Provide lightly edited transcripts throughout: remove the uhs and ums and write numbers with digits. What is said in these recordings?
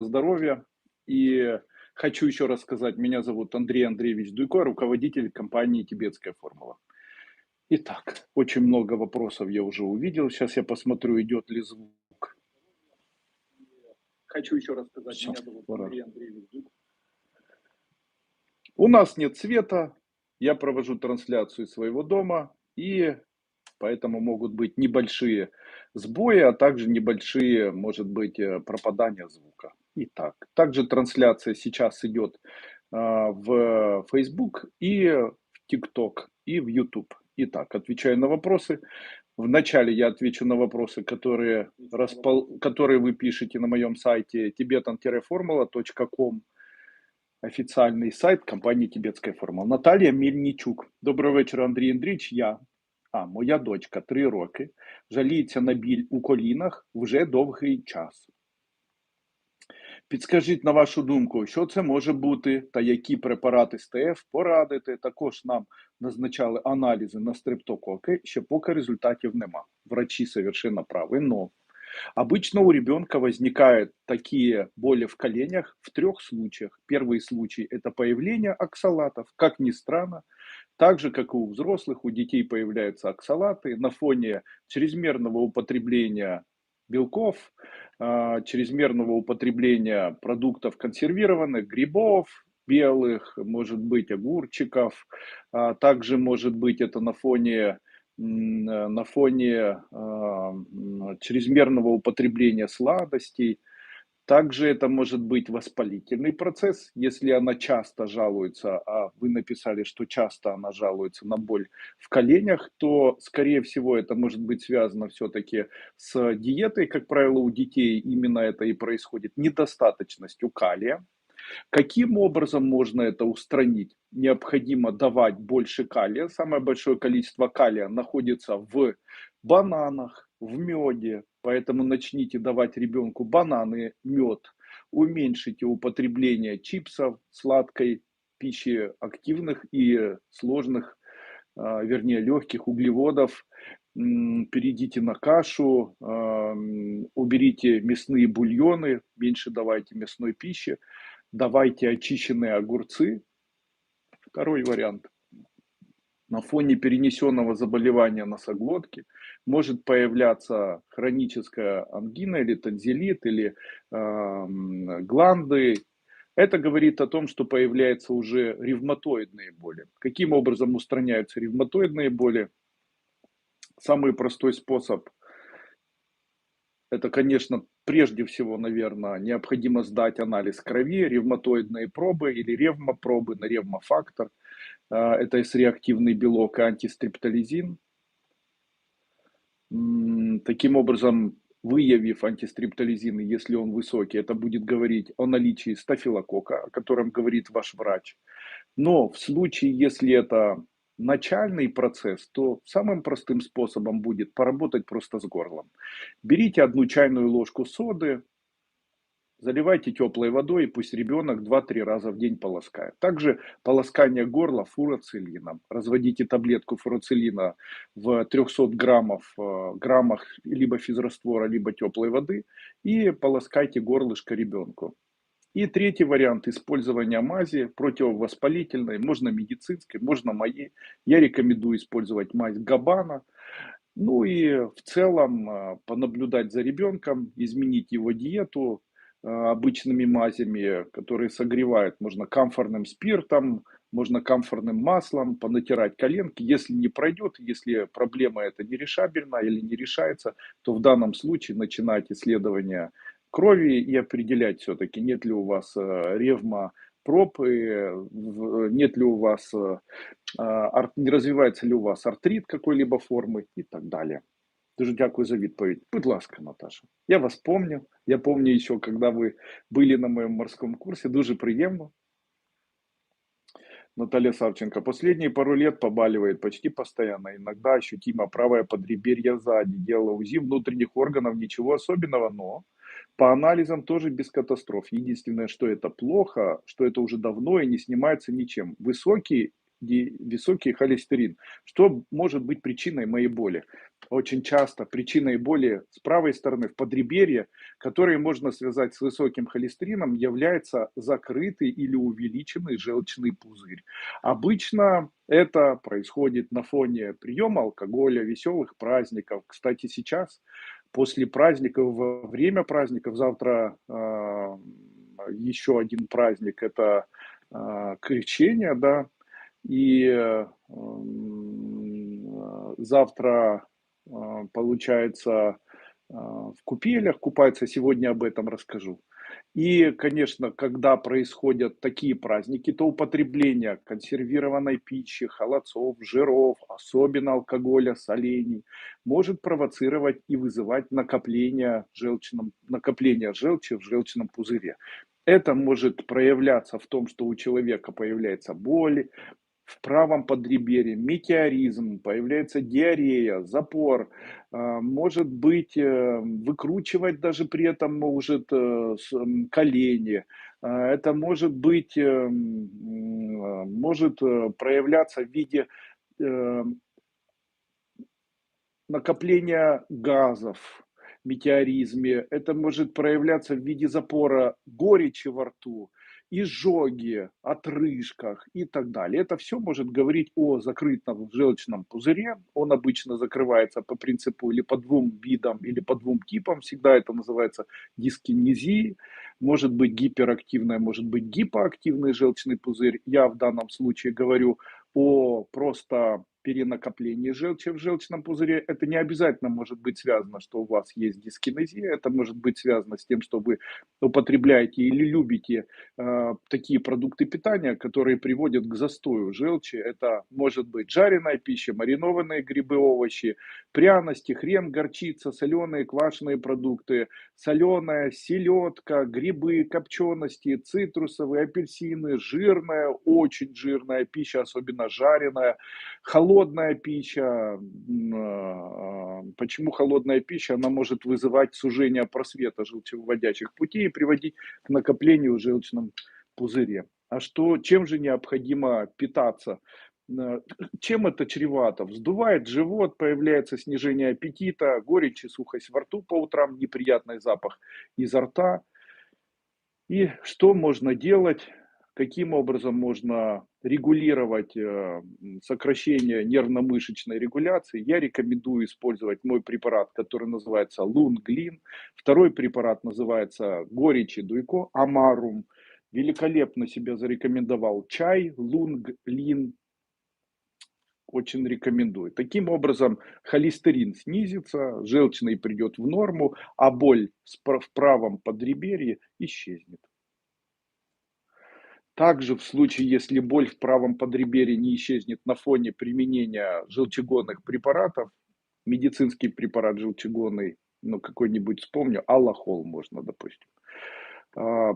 здоровья. И хочу еще раз сказать, меня зовут Андрей Андреевич Дуйко, руководитель компании «Тибетская формула». Итак, очень много вопросов я уже увидел. Сейчас я посмотрю, идет ли звук. Хочу еще раз сказать, Всё, меня зовут пора. Андрей Андреевич Дуйко. У нас нет света, я провожу трансляцию из своего дома, и поэтому могут быть небольшие сбои, а также небольшие, может быть, пропадания звука. Итак, также трансляция сейчас идет в Facebook и в TikTok и в YouTube. Итак, отвечаю на вопросы. Вначале я отвечу на вопросы, которые вы пишете на моем сайте tibetan-formula.com, официальный сайт компании «Тибетская формула». Наталья Мельничук. Доброго вечора, Андрій Андрійович. Моя дочка 3 роки, жаліється на біль у колінах вже довгий час. Підскажіть, на вашу думку, що це може бути та які препарати з ТФ порадите? Також нам назначали аналізи на стрептококи, ще поки результатів нема. Врачи совершенно правы, но обычно у ребенка возникают такие боли в коленях в 3 случаях. Первый случай – это появление оксалатов. Как ни странно, так же, как и у взрослых, у детей появляются оксалаты на фоне чрезмерного употребления белков, чрезмерного употребления продуктов консервированных, грибов белых, может быть, огурчиков. Также может быть это на фоне чрезмерного употребления сладостей. Также это может быть воспалительный процесс, если она часто жалуется, а вы написали, что часто она жалуется на боль в коленях, то, скорее всего, это может быть связано все-таки с диетой, как правило, у детей именно это и происходит, недостаточностью калия. Каким образом можно это устранить? Необходимо давать больше калия. Самое большое количество калия находится в бананах, в меде. Поэтому начните давать ребенку бананы, мед. Уменьшите употребление чипсов, сладкой пищи, активных и сложных, вернее, легких углеводов. Перейдите на кашу, уберите мясные бульоны, меньше давайте мясной пищи. Давайте очищенные огурцы. Второй вариант. На фоне перенесенного заболевания носоглотки может появляться хроническая ангина или тонзиллит, или гланды. Это говорит о том, что появляются уже ревматоидные боли. Каким образом устраняются ревматоидные боли? Самый простой способ – это, конечно, прежде всего, наверное, необходимо сдать анализ крови, ревматоидные пробы или ревмопробы на ревмофактор. Это С-реактивный белок и антистрептолизин. Таким образом, выявив антистрептолизин, если он высокий, это будет говорить о наличии стафилококка, о котором говорит ваш врач. Но в случае, если это начальный процесс, то самым простым способом будет поработать просто с горлом. Берите 1 чайную ложку соды, заливайте теплой водой, и пусть ребенок 2-3 раза в день полоскает. Также полоскание горла фурацилином. Разводите таблетку фурацилина в 300 граммах либо физраствора, либо теплой воды и полоскайте горлышко ребенку. И третий вариант использования мази противовоспалительной, можно медицинской, можно моей. Я рекомендую использовать мазь Габбана. Ну и в целом понаблюдать за ребенком, изменить его диету обычными мазями, которые согревают. Можно камфорным спиртом, можно камфорным маслом понатирать коленки. Если не пройдет, если проблема эта нерешабельна или не решается, то в данном случае начинать исследование крови и определять все-таки, нет ли у вас ревмопроб, нет ли у вас не развивається ли у вас артрит какой-либо форми і так далі. Дуже дякую за відповідь. Будь ласка, Наташа. Я вас помню. Я помню еще, когда вы были на моем морском курсе. Дуже приємно. Наталья Савченко. Последние пару лет побаливает почти постоянно. Иногда ощутимо правое подреберье сзади. Делала УЗИ внутренних органов, ничего особенного, но по анализам тоже без катастроф. Единственное, что это плохо, что это уже давно и не снимается ничем. Высокий высокий холестерин. Что может быть причиной моей боли? Очень часто причиной боли с правой стороны в подреберье, которые можно связать с высоким холестерином, является закрытый или увеличенный желчный пузырь. Обычно это происходит на фоне приема алкоголя, веселых праздников. Кстати, сейчас, после праздников, во время праздников, завтра еще один праздник, это крещение, да, и завтра, получается, в купелях купаются, сегодня об этом расскажу. И, конечно, когда происходят такие праздники, то употребление консервированной пищи, холодцов, жиров, особенно алкоголя, солений, может провоцировать и вызывать накопление желчи в желчном пузыре. Это может проявляться в том, что у человека появляется боль, в правом подреберье метеоризм, появляется диарея, запор, может быть, выкручивать даже при этом может колени. Это может быть, может проявляться в виде э, накопления газов, метеоризме. Это может проявляться в виде запора, горечи во рту, изжоги, отрыжках и так далее. Это все может говорить о закрытом желчном пузыре. Он обычно закрывается по принципу или по двум видам, или по двум типам. Всегда это называется дискинезией. Может быть гиперактивный, может быть гипоактивный желчный пузырь. Я в данном случае говорю о просто перенакоплении желчи в желчном пузыре. Это не обязательно может быть связано, что у вас есть дискинезия. Это может быть связано с тем, что вы употребляете или любите такие продукты питания, которые приводят к застою желчи. Это может быть жареная пища, маринованные грибы, овощи, пряности, хрен, горчица, соленые, квашеные продукты, соленая, селедка, грибы, копчености, цитрусовые, апельсины, жирная, очень жирная пища, особенно жареная, холодная пища. Почему холодная пища? Она может вызывать сужение просвета желчевыводящих путей и приводить к накоплению в желчном пузыре. А что, чем же необходимо питаться? Э, Чем это чревато? Вздувает живот, появляется снижение аппетита, горечь и сухость во рту по утрам, неприятный запах изо рта. И что можно делать? Каким образом можно регулировать сокращение нервно-мышечной регуляции? Я рекомендую использовать мой препарат, который называется Лунглин. Второй препарат называется Горечи Дуйко, Амарум. Великолепно себя зарекомендовал чай, Лунглин. Очень рекомендую. Таким образом, холестерин снизится, желчный придет в норму, а боль в правом подреберье исчезнет. Также в случае, если боль в правом подреберье не исчезнет на фоне применения желчегонных препаратов, медицинский препарат желчегонный, ну какой-нибудь вспомню, аллохол можно, допустим.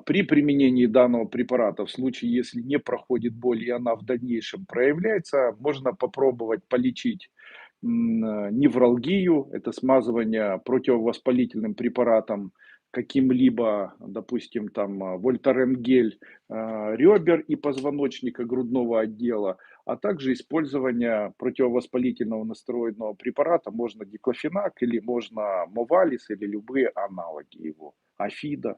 При применении данного препарата, в случае, если не проходит боль и она в дальнейшем проявляется, можно попробовать полечить невралгию, это смазывание противовоспалительным препаратом каким-либо, допустим, там вольтарен-гель ребер и позвоночника грудного отдела, а также использование противовоспалительного настероидного препарата, можно диклофенак или можно мовалис или любые аналоги его, афида.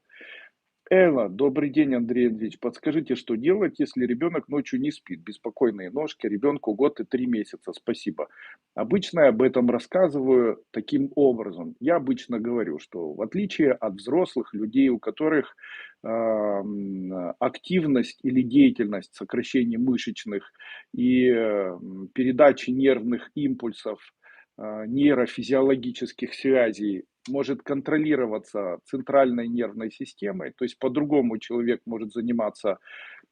Элла, добрый день, Андрей Андреевич. Подскажите, что делать, если ребенок ночью не спит? Беспокойные ножки, ребенку год и 3 месяца. Спасибо. Обычно я об этом рассказываю таким образом. Я обычно говорю, что в отличие от взрослых людей, у которых активность или деятельность сокращения мышечных и передачи нервных импульсов, нейрофизиологических связей может контролироваться центральной нервной системой, то есть по-другому человек может заниматься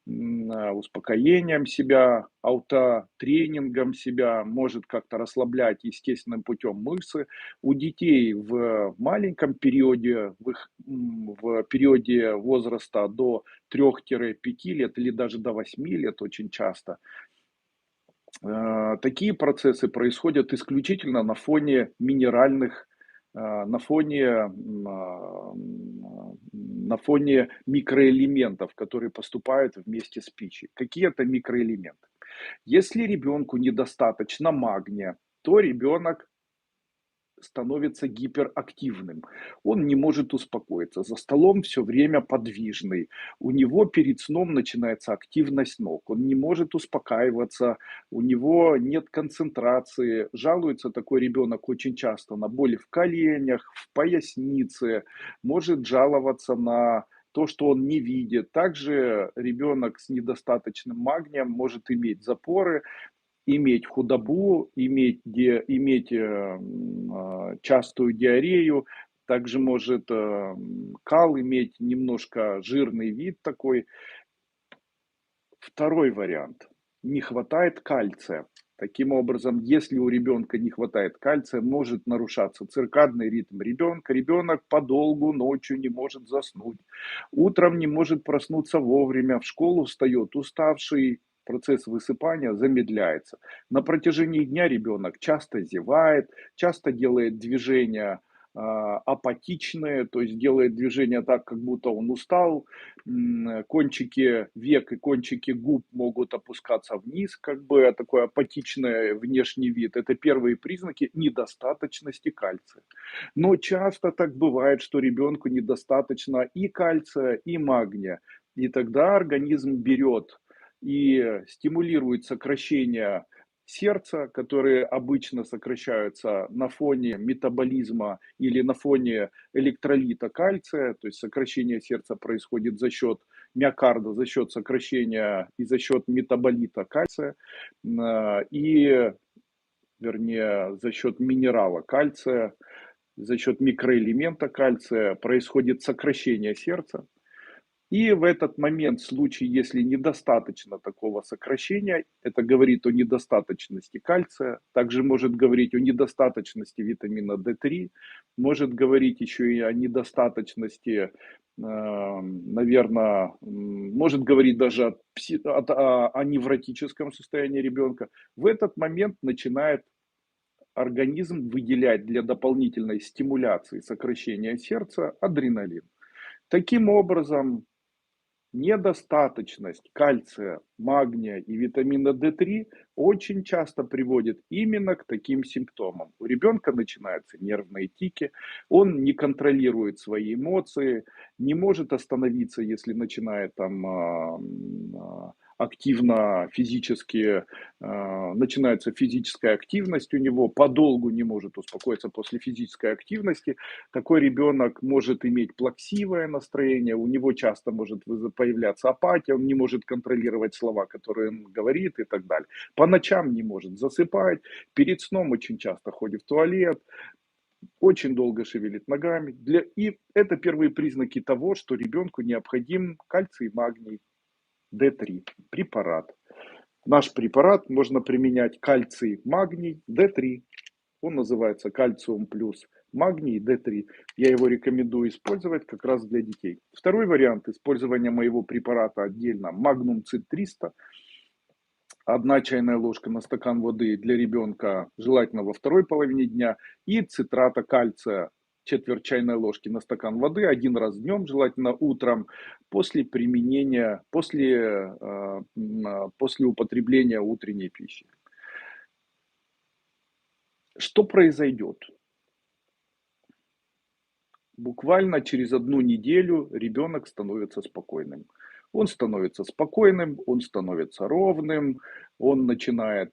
успокоением себя, аутотренингом себя, может как-то расслаблять естественным путем мышцы. У детей в маленьком периоде, в периоде возраста до 3-5 лет или даже до 8 лет очень часто, такие процессы происходят исключительно на фоне минеральных, на фоне, на фоне микроэлементов, которые поступают вместе с пищей. Какие это микроэлементы? Если ребенку недостаточно магния, то ребенок становится гиперактивным. Он не может успокоиться. За столом все время подвижный. У него перед сном начинается активность ног. Он не может успокаиваться. У него нет концентрации. Жалуется такой ребенок очень часто на боли в коленях, в пояснице. Может жаловаться на то, что он не видит. Также ребенок с недостаточным магнием может иметь запоры, иметь худобу, иметь частую диарею, также может кал иметь немножко жирный вид такой. Второй вариант. Не хватает кальция. Таким образом, если у ребенка не хватает кальция, может нарушаться циркадный ритм ребенка. Ребенок подолгу ночью не может заснуть. Утром не может проснуться вовремя. В школу встает уставший. Процесс высыпания замедляется. На протяжении дня ребенок часто зевает, часто делает движения апатичные, то есть делает движения так, как будто он устал, кончики век и кончики губ могут опускаться вниз, как бы такой апатичный внешний вид. Это первые признаки недостаточности кальция. Но часто так бывает, что ребенку недостаточно и кальция, и магния. И тогда организм берет и стимулирует сокращение сердца, которые обычно сокращаются на фоне метаболизма или на фоне электролита кальция, то есть сокращение сердца происходит за счет миокарда, за счет сокращения и за счет метаболита кальция, и, вернее, за счет минерала кальция, за счет микроэлемента кальция происходит сокращение сердца. И в этот момент, в случае, если недостаточно такого сокращения, это говорит о недостаточности кальция, также может говорить о недостаточности витамина D3, может говорить еще и о недостаточности, наверное, может говорить даже о невротическом состоянии ребенка. В этот момент начинает организм выделять для дополнительной стимуляции сокращения сердца адреналин. Таким образом, недостаточность кальция, магния и витамина D3 очень часто приводит именно к таким симптомам. У ребенка начинаются нервные тики, он не контролирует свои эмоции, не может остановиться, если начинает там активно физически, начинается физическая активность у него, подолгу не может успокоиться после физической активности. Такой ребенок может иметь плаксивое настроение, у него часто может появляться апатия, он не может контролировать слова, которые он говорит и так далее. По ночам не может засыпать, перед сном очень часто ходит в туалет, очень долго шевелит ногами. И это первые признаки того, что ребенку необходим кальций, магний, D3, препарат. Наш препарат можно применять кальций, магний, D3. Он называется кальциум плюс магний D3. Я его рекомендую использовать как раз для детей. Второй вариант использования моего препарата отдельно. Магнум Цит 300. Одна чайная ложка на стакан воды для ребенка, желательно во второй половине дня. И цитрата кальция, четверть чайной ложки на стакан воды один раз днем, желательно утром, после применения, после употребления утренней пищи. Что произойдет? Буквально через одну неделю ребенок становится спокойным. Он становится спокойным, он становится ровным, он начинает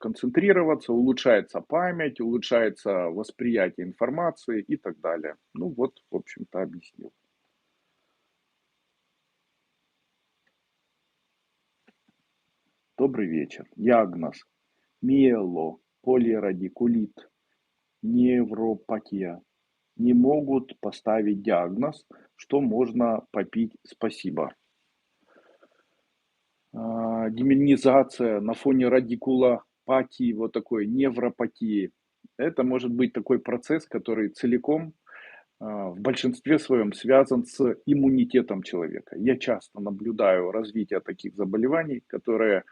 концентрироваться, улучшается память, улучшается восприятие информации и так далее. Ну вот, в общем-то, объяснил. Добрый вечер. Диагноз: миелополирадикулит, невропатия. Не могут поставить диагноз, что можно попить. Спасибо. Демонизация на фоне радикулопатии, вот такой невропатии. Это может быть такой процесс, который целиком в большинстве своем связан с иммунитетом человека. Я часто наблюдаю развитие таких заболеваний, которые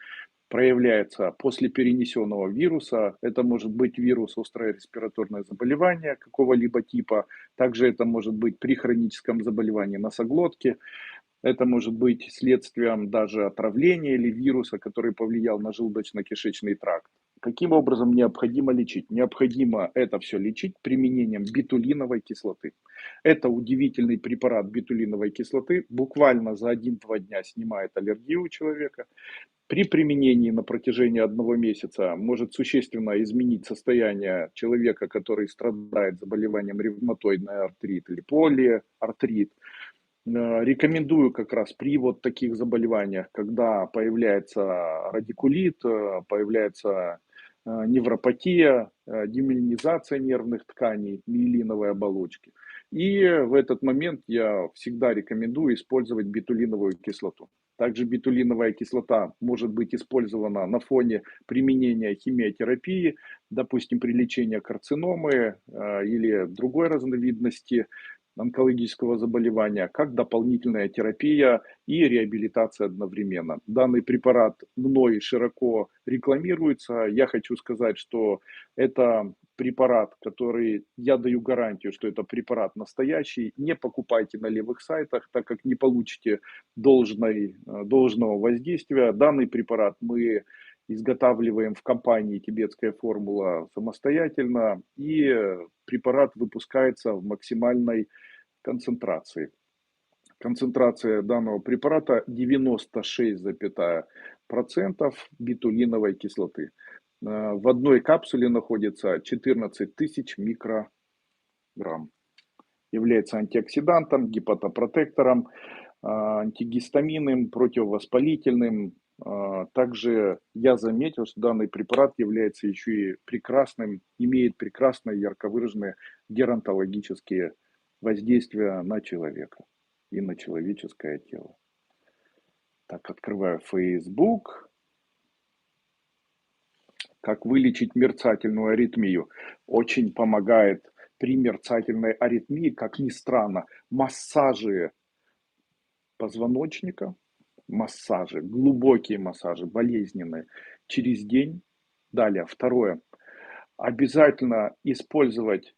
проявляются после перенесенного вируса. Это может быть вирус острое респираторное заболевание какого-либо типа. Также это может быть при хроническом заболевании носоглотки. Это может быть следствием даже отравления или вируса, который повлиял на желудочно-кишечный тракт. Каким образом необходимо лечить? Необходимо это все лечить применением бетулиновой кислоты. Это удивительный препарат бетулиновой кислоты, буквально за 1-2 дня снимает аллергию у человека. При применении на протяжении 1 месяца может существенно изменить состояние человека, который страдает заболеванием ревматоидный артрит или полиартрит. Рекомендую как раз при вот таких заболеваниях, когда появляется радикулит, появляется невропатия, демиелинизация нервных тканей, миелиновой оболочки. И в этот момент я всегда рекомендую использовать бетулиновую кислоту. Также бетулиновая кислота может быть использована на фоне применения химиотерапии, допустим, при лечении карциномы или другой разновидности онкологического заболевания, как дополнительная терапия и реабилитация одновременно. Данный препарат мной широко рекламируется. Я хочу сказать, что это препарат, который я даю гарантию, что это препарат настоящий. Не покупайте на левых сайтах, так как не получите должного воздействия. Данный препарат мы изготавливаем в компании «Тибетская формула» самостоятельно, и препарат выпускается в максимальной концентрации. Концентрация данного препарата 96,% бетулиновой кислоты. В одной капсуле находится 14 тысяч микрограмм. Является антиоксидантом, гепатопротектором, антигистаминным, противовоспалительным. Также я заметил, что данный препарат является еще и прекрасным, имеет прекрасные ярко выраженные геронтологические воздействия на человека и на человеческое тело. Так, открываю Facebook. Как вылечить мерцательную аритмию? Очень помогает при мерцательной аритмии, как ни странно, массажи позвоночника, массажи, глубокие массажи, болезненные, через день. Далее, второе. Обязательно использовать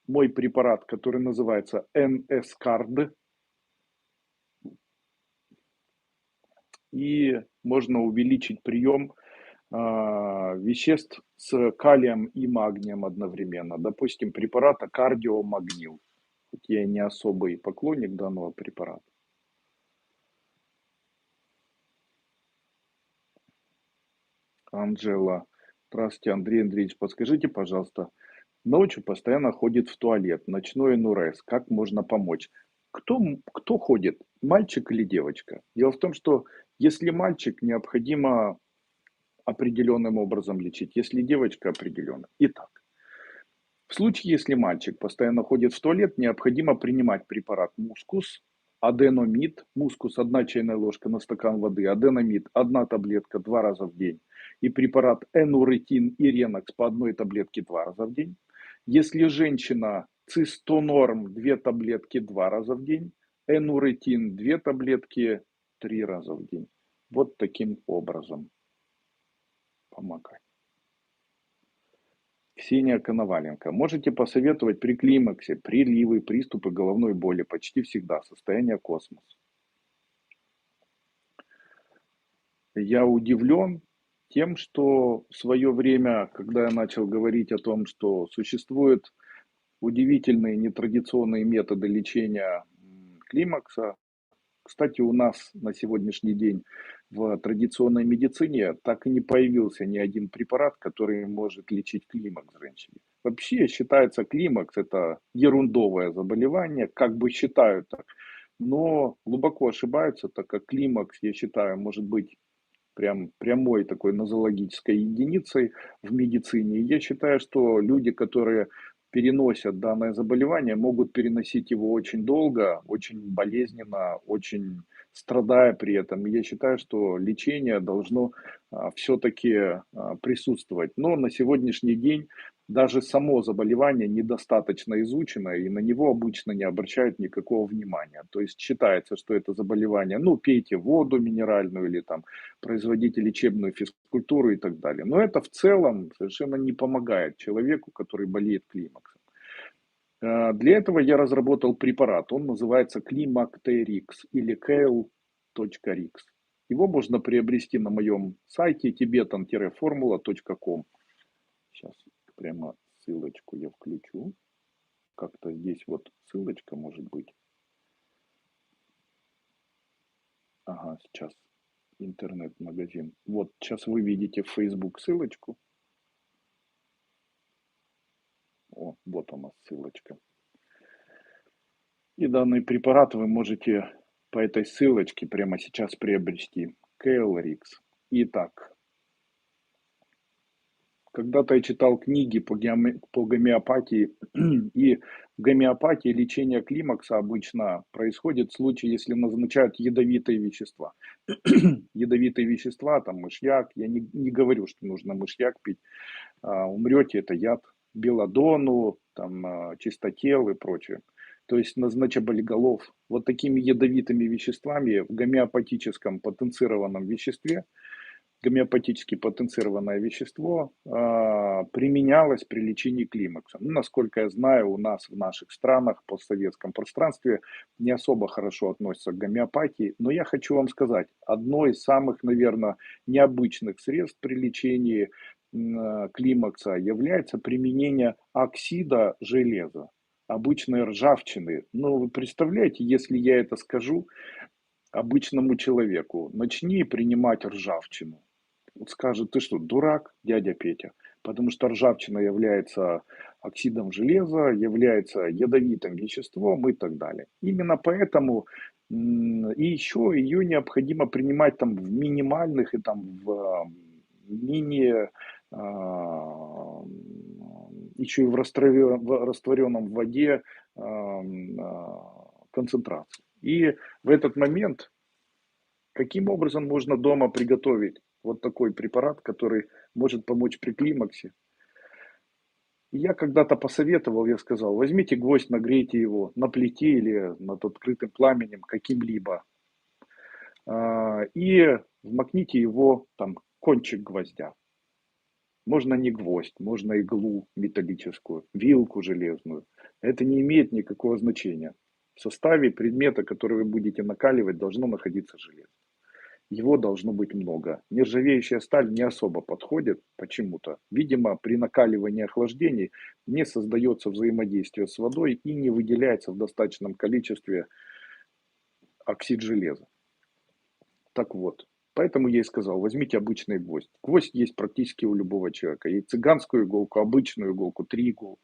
мой препарат, который называется NS-Card. И можно увеличить прием веществ с калием и магнием одновременно. Допустим, препарата кардиомагнил. Хоть я и не особый поклонник данного препарата. Анжела. Здравствуйте, Андрей Андреевич. Подскажите, пожалуйста, ночью постоянно ходит в туалет, ночной НУРЕС. Как можно помочь? Кто ходит, мальчик или девочка? Дело в том, что если мальчик, необходимо определенным образом лечить, если девочка, определенно. Итак, в случае, если мальчик постоянно ходит в туалет, необходимо принимать препарат мускус, аденомид, мускус 1 чайная ложка на стакан воды, аденомид 1 таблетка 2 раза в день и препарат энуретин и ренокс по 1 таблетке 2 раза в день. Если женщина, цистонорм 2 таблетки 2 раза в день, энуретин 2 таблетки 3 раза в день. Вот таким образом помогать. Ксения Коноваленко. Можете посоветовать при климаксе, приливы, приступы головной боли почти всегда, состояние космос. Я удивлен тем, что в свое время, когда я начал говорить о том, что существуют удивительные нетрадиционные методы лечения климакса. Кстати, у нас на сегодняшний день в традиционной медицине так и не появился ни один препарат, который может лечить климакс женщине. Вообще считается климакс это ерундовое заболевание, как бы считают так, но глубоко ошибаются, так как климакс, я считаю, может быть прямой такой нозологической единицей в медицине. И я считаю, что люди, которые переносят данное заболевание, могут переносить его очень долго, очень болезненно, очень страдая при этом. И я считаю, что лечение должно все-таки присутствовать. Но на сегодняшний день даже само заболевание недостаточно изучено, и на него обычно не обращают никакого внимания. То есть считается, что это заболевание, ну, пейте воду минеральную или там производите лечебную физкультуру и так далее. Но это в целом совершенно не помогает человеку, который болеет климаксом. Для этого я разработал препарат. Он называется Climacterix или kale.rix. Его можно приобрести на моем сайте tibetan-formula.com. Сейчас прямо ссылочку я включу. Как-то здесь вот ссылочка может быть. Ага, сейчас интернет-магазин. Вот сейчас вы видите в Facebook ссылочку. О, вот она ссылочка. И данный препарат вы можете по этой ссылочке прямо сейчас приобрести. KLRX. Итак, когда-то я читал книги по гомеопатии, и в гомеопатии лечение климакса обычно происходит в случае, если назначают ядовитые вещества. Ядовитые вещества, там мышьяк, я не говорю, что нужно мышьяк пить, умрете, это яд, белладону, там, чистотел и прочее. То есть назнача болиголов вот такими ядовитыми веществами в гомеопатическом потенцированном веществе, гомеопатически потенцированное вещество применялось при лечении климакса. Ну, насколько я знаю, у нас в наших странах, в постсоветском пространстве не особо хорошо относятся к гомеопатии. Но я хочу вам сказать, одно из самых, наверное, необычных средств при лечении климакса является применение оксида железа, обычной ржавчины. Но вы представляете, если я это скажу обычному человеку, начни принимать ржавчину. Вот скажет, ты что, дурак, дядя Петя? Потому что ржавчина является оксидом железа, является ядовитым веществом и так далее. Именно поэтому и еще ее необходимо принимать там в минимальных и там в мини, еще и в растворенном в воде концентрации. И в этот момент каким образом можно дома приготовить вот такой препарат, который может помочь при климаксе? Я когда-то посоветовал, я сказал, возьмите гвоздь, нагрейте его на плите или над открытым пламенем каким-либо, и вмакните его, там, кончик гвоздя. Можно не гвоздь, можно иглу металлическую, вилку железную. Это не имеет никакого значения. В составе предмета, который вы будете накаливать, должно находиться железо. Его должно быть много. Нержавеющая сталь не особо подходит почему-то. Видимо, при накаливании и охлаждении не создается взаимодействие с водой и не выделяется в достаточном количестве оксид железа. Так вот, поэтому я и сказал, возьмите обычный гвоздь. Гвоздь есть практически у любого человека. И цыганскую иголку, обычную иголку, 3 иголки,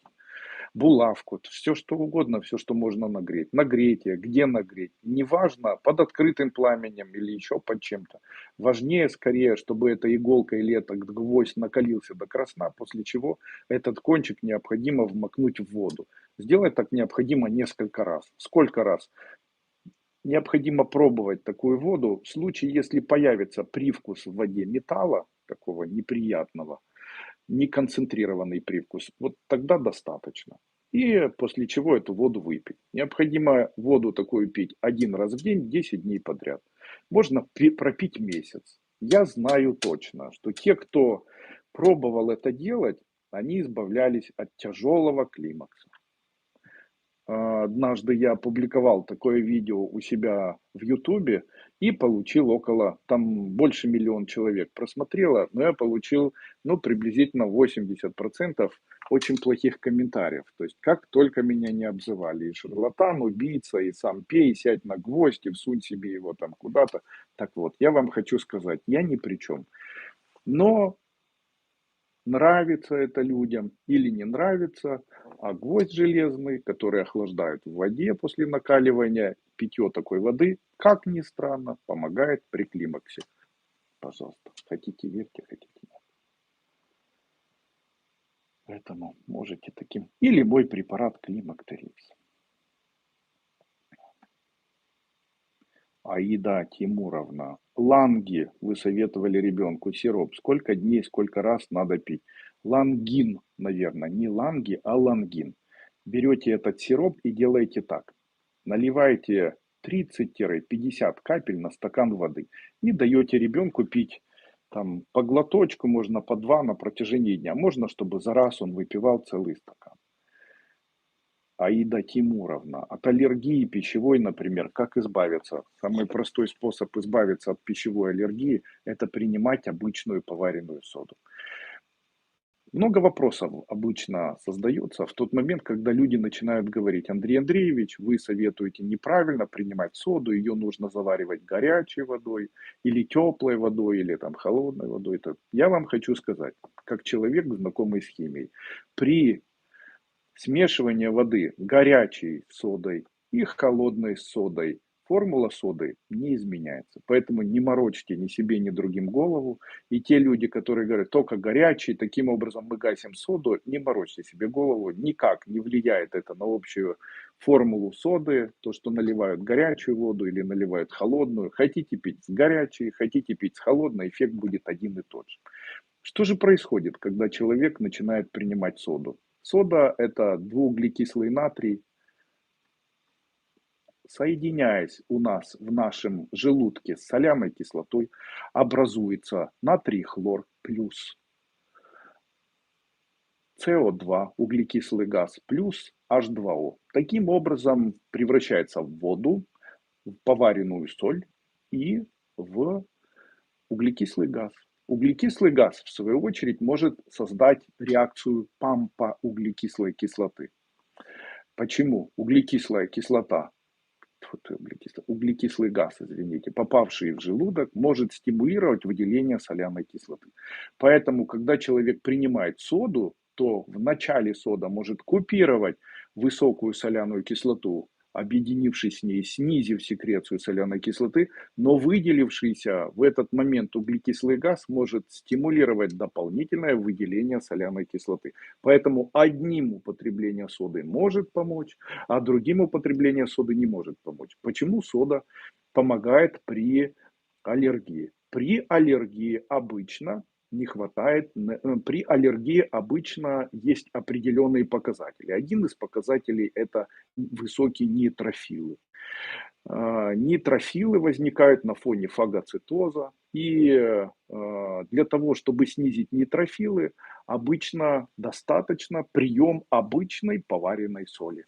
булавку, все что угодно, все, что можно нагреть. Нагретие, где нагреть, неважно, под открытым пламенем или еще под чем-то. Важнее скорее, чтобы эта иголка или этот гвоздь накалился до красна, после чего этот кончик необходимо вмакнуть в воду. Сделать так необходимо несколько раз. Сколько раз? Необходимо пробовать такую воду в случае, если появится привкус в воде металла, такого неприятного, неконцентрированный привкус, вот тогда достаточно. И после чего эту воду выпить. Необходимо воду такую пить 1 раз в день, 10 дней подряд. Можно пропить месяц. Я знаю точно, что те, кто пробовал это делать, они избавлялись от тяжелого климакса. Однажды я опубликовал такое видео у себя в Ютубе и получил там больше 1 000 000 человек просмотрело, но я получил, ну, приблизительно 80% очень плохих комментариев. То есть, как только меня не обзывали, и шарлатан, убийца, и сам пей, сядь на гвоздь, и всунь себе его там куда-то. Так вот, я вам хочу сказать, я ни при чем. Но нравится это людям или не нравится, а гвоздь железный, который охлаждают в воде после накаливания, питье такой воды, как ни странно, помогает при климаксе. Пожалуйста, хотите верьте, хотите нет. Поэтому можете таким. Или мой препарат Климактерикс. Аида Тимуровна, ланги вы советовали ребенку, сироп. Сколько дней, сколько раз надо пить? Лангин, наверное, не ланги, а лангин. Берете этот сироп и делаете так. Наливаете 30-50 капель на стакан воды и даете ребенку пить там по глоточку, можно по 2 на протяжении дня. Можно, чтобы за раз он выпивал целый стакан. Аида Тимуровна, от аллергии пищевой, например, как избавиться? Самый простой способ избавиться от пищевой аллергии – это принимать обычную поваренную соду. Много вопросов обычно создается в тот момент, когда люди начинают говорить: Андрей Андреевич, вы советуете неправильно принимать соду, ее нужно заваривать горячей водой, или теплой водой, или там холодной водой. Я вам хочу сказать, как человек, знакомый с химией, при смешивании воды горячей содой и холодной содой формула соды не изменяется. Поэтому не морочьте ни себе, ни другим голову. И те люди, которые говорят, только горячий, таким образом мы гасим соду, не морочьте себе голову. Никак не влияет это на общую формулу соды, то, что наливают горячую воду или наливают холодную. Хотите пить с горячей, хотите пить с холодной, эффект будет один и тот же. Что же происходит, когда человек начинает принимать соду? Сода – это двууглекислый натрий, соединяясь у нас в нашем желудке с соляной кислотой, образуется натрий хлор плюс СО2, углекислый газ, плюс H2O. Таким образом превращается в воду, в поваренную соль и в углекислый газ. Углекислый газ, в свою очередь, может создать реакцию пампа углекислой кислоты. Почему? Углекислая кислота, углекислый газ, извините, попавший в желудок, может стимулировать выделение соляной кислоты. Поэтому, когда человек принимает соду, то в начале сода может купировать высокую соляную кислоту, объединившись с ней, снизив секрецию соляной кислоты, но выделившийся в этот момент углекислый газ может стимулировать дополнительное выделение соляной кислоты. Поэтому одним употребление соды может помочь, а другим употребление соды не может помочь. Почему сода помогает при аллергии? При аллергии обычно не хватает, при аллергии обычно есть определенные показатели. Один из показателей – это высокие нейтрофилы. Нейтрофилы возникают на фоне фагоцитоза, и для того, чтобы снизить нейтрофилы, обычно достаточно прием обычной поваренной соли.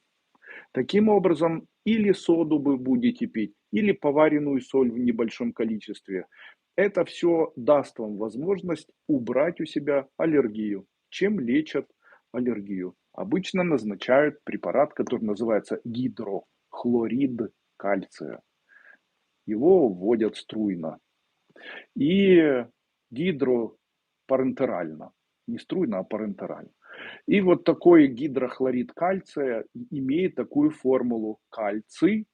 Таким образом, или соду вы будете пить, или поваренную соль в небольшом количестве. Это все даст вам возможность убрать у себя аллергию. Чем лечат аллергию? Обычно назначают препарат, который называется гидрохлорид кальция. Его вводят струйно. И гидропарентерально. Не струйно, а парентерально. И вот такой гидрохлорид кальция имеет такую формулу: кальций,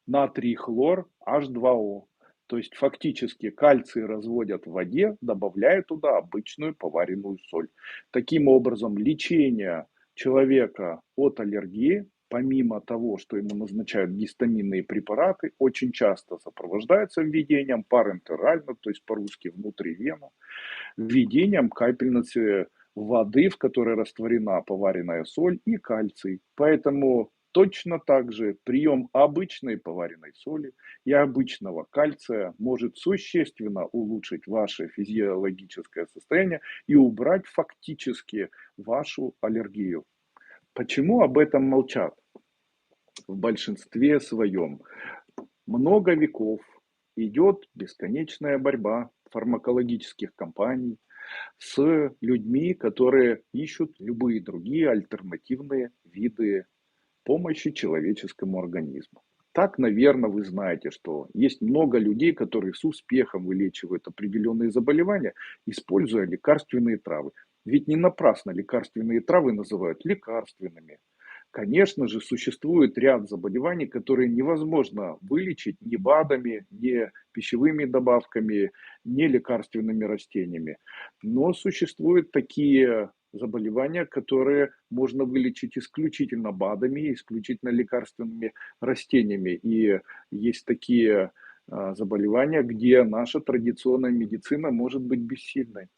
натрий хлор, H2O. То есть фактически кальций разводят в воде, добавляя туда обычную поваренную соль. Таким образом, лечение человека от аллергии, помимо того, что ему назначают гистаминные препараты, очень часто сопровождается введением парентерально, то есть по-русски внутривенно, введением капельницы воды, в которой растворена поваренная соль и кальций. Поэтому точно так же прием обычной поваренной соли и обычного кальция может существенно улучшить ваше физиологическое состояние и убрать фактически вашу аллергию. Почему об этом молчат? В большинстве своем много веков идет бесконечная борьба фармакологических компаний с людьми, которые ищут любые другие альтернативные виды помощи человеческому организму. Так, наверное, вы знаете, что есть много людей, которые с успехом вылечивают определенные заболевания, используя лекарственные травы. Ведь не напрасно лекарственные травы называют лекарственными. Конечно же, существует ряд заболеваний, которые невозможно вылечить ни БАДами, ни пищевыми добавками, ни лекарственными растениями. Но существуют такие заболевания, которые можно вылечить исключительно БАДами, исключительно лекарственными растениями. И есть такие заболевания, где наша традиционная медицина может быть бессильной.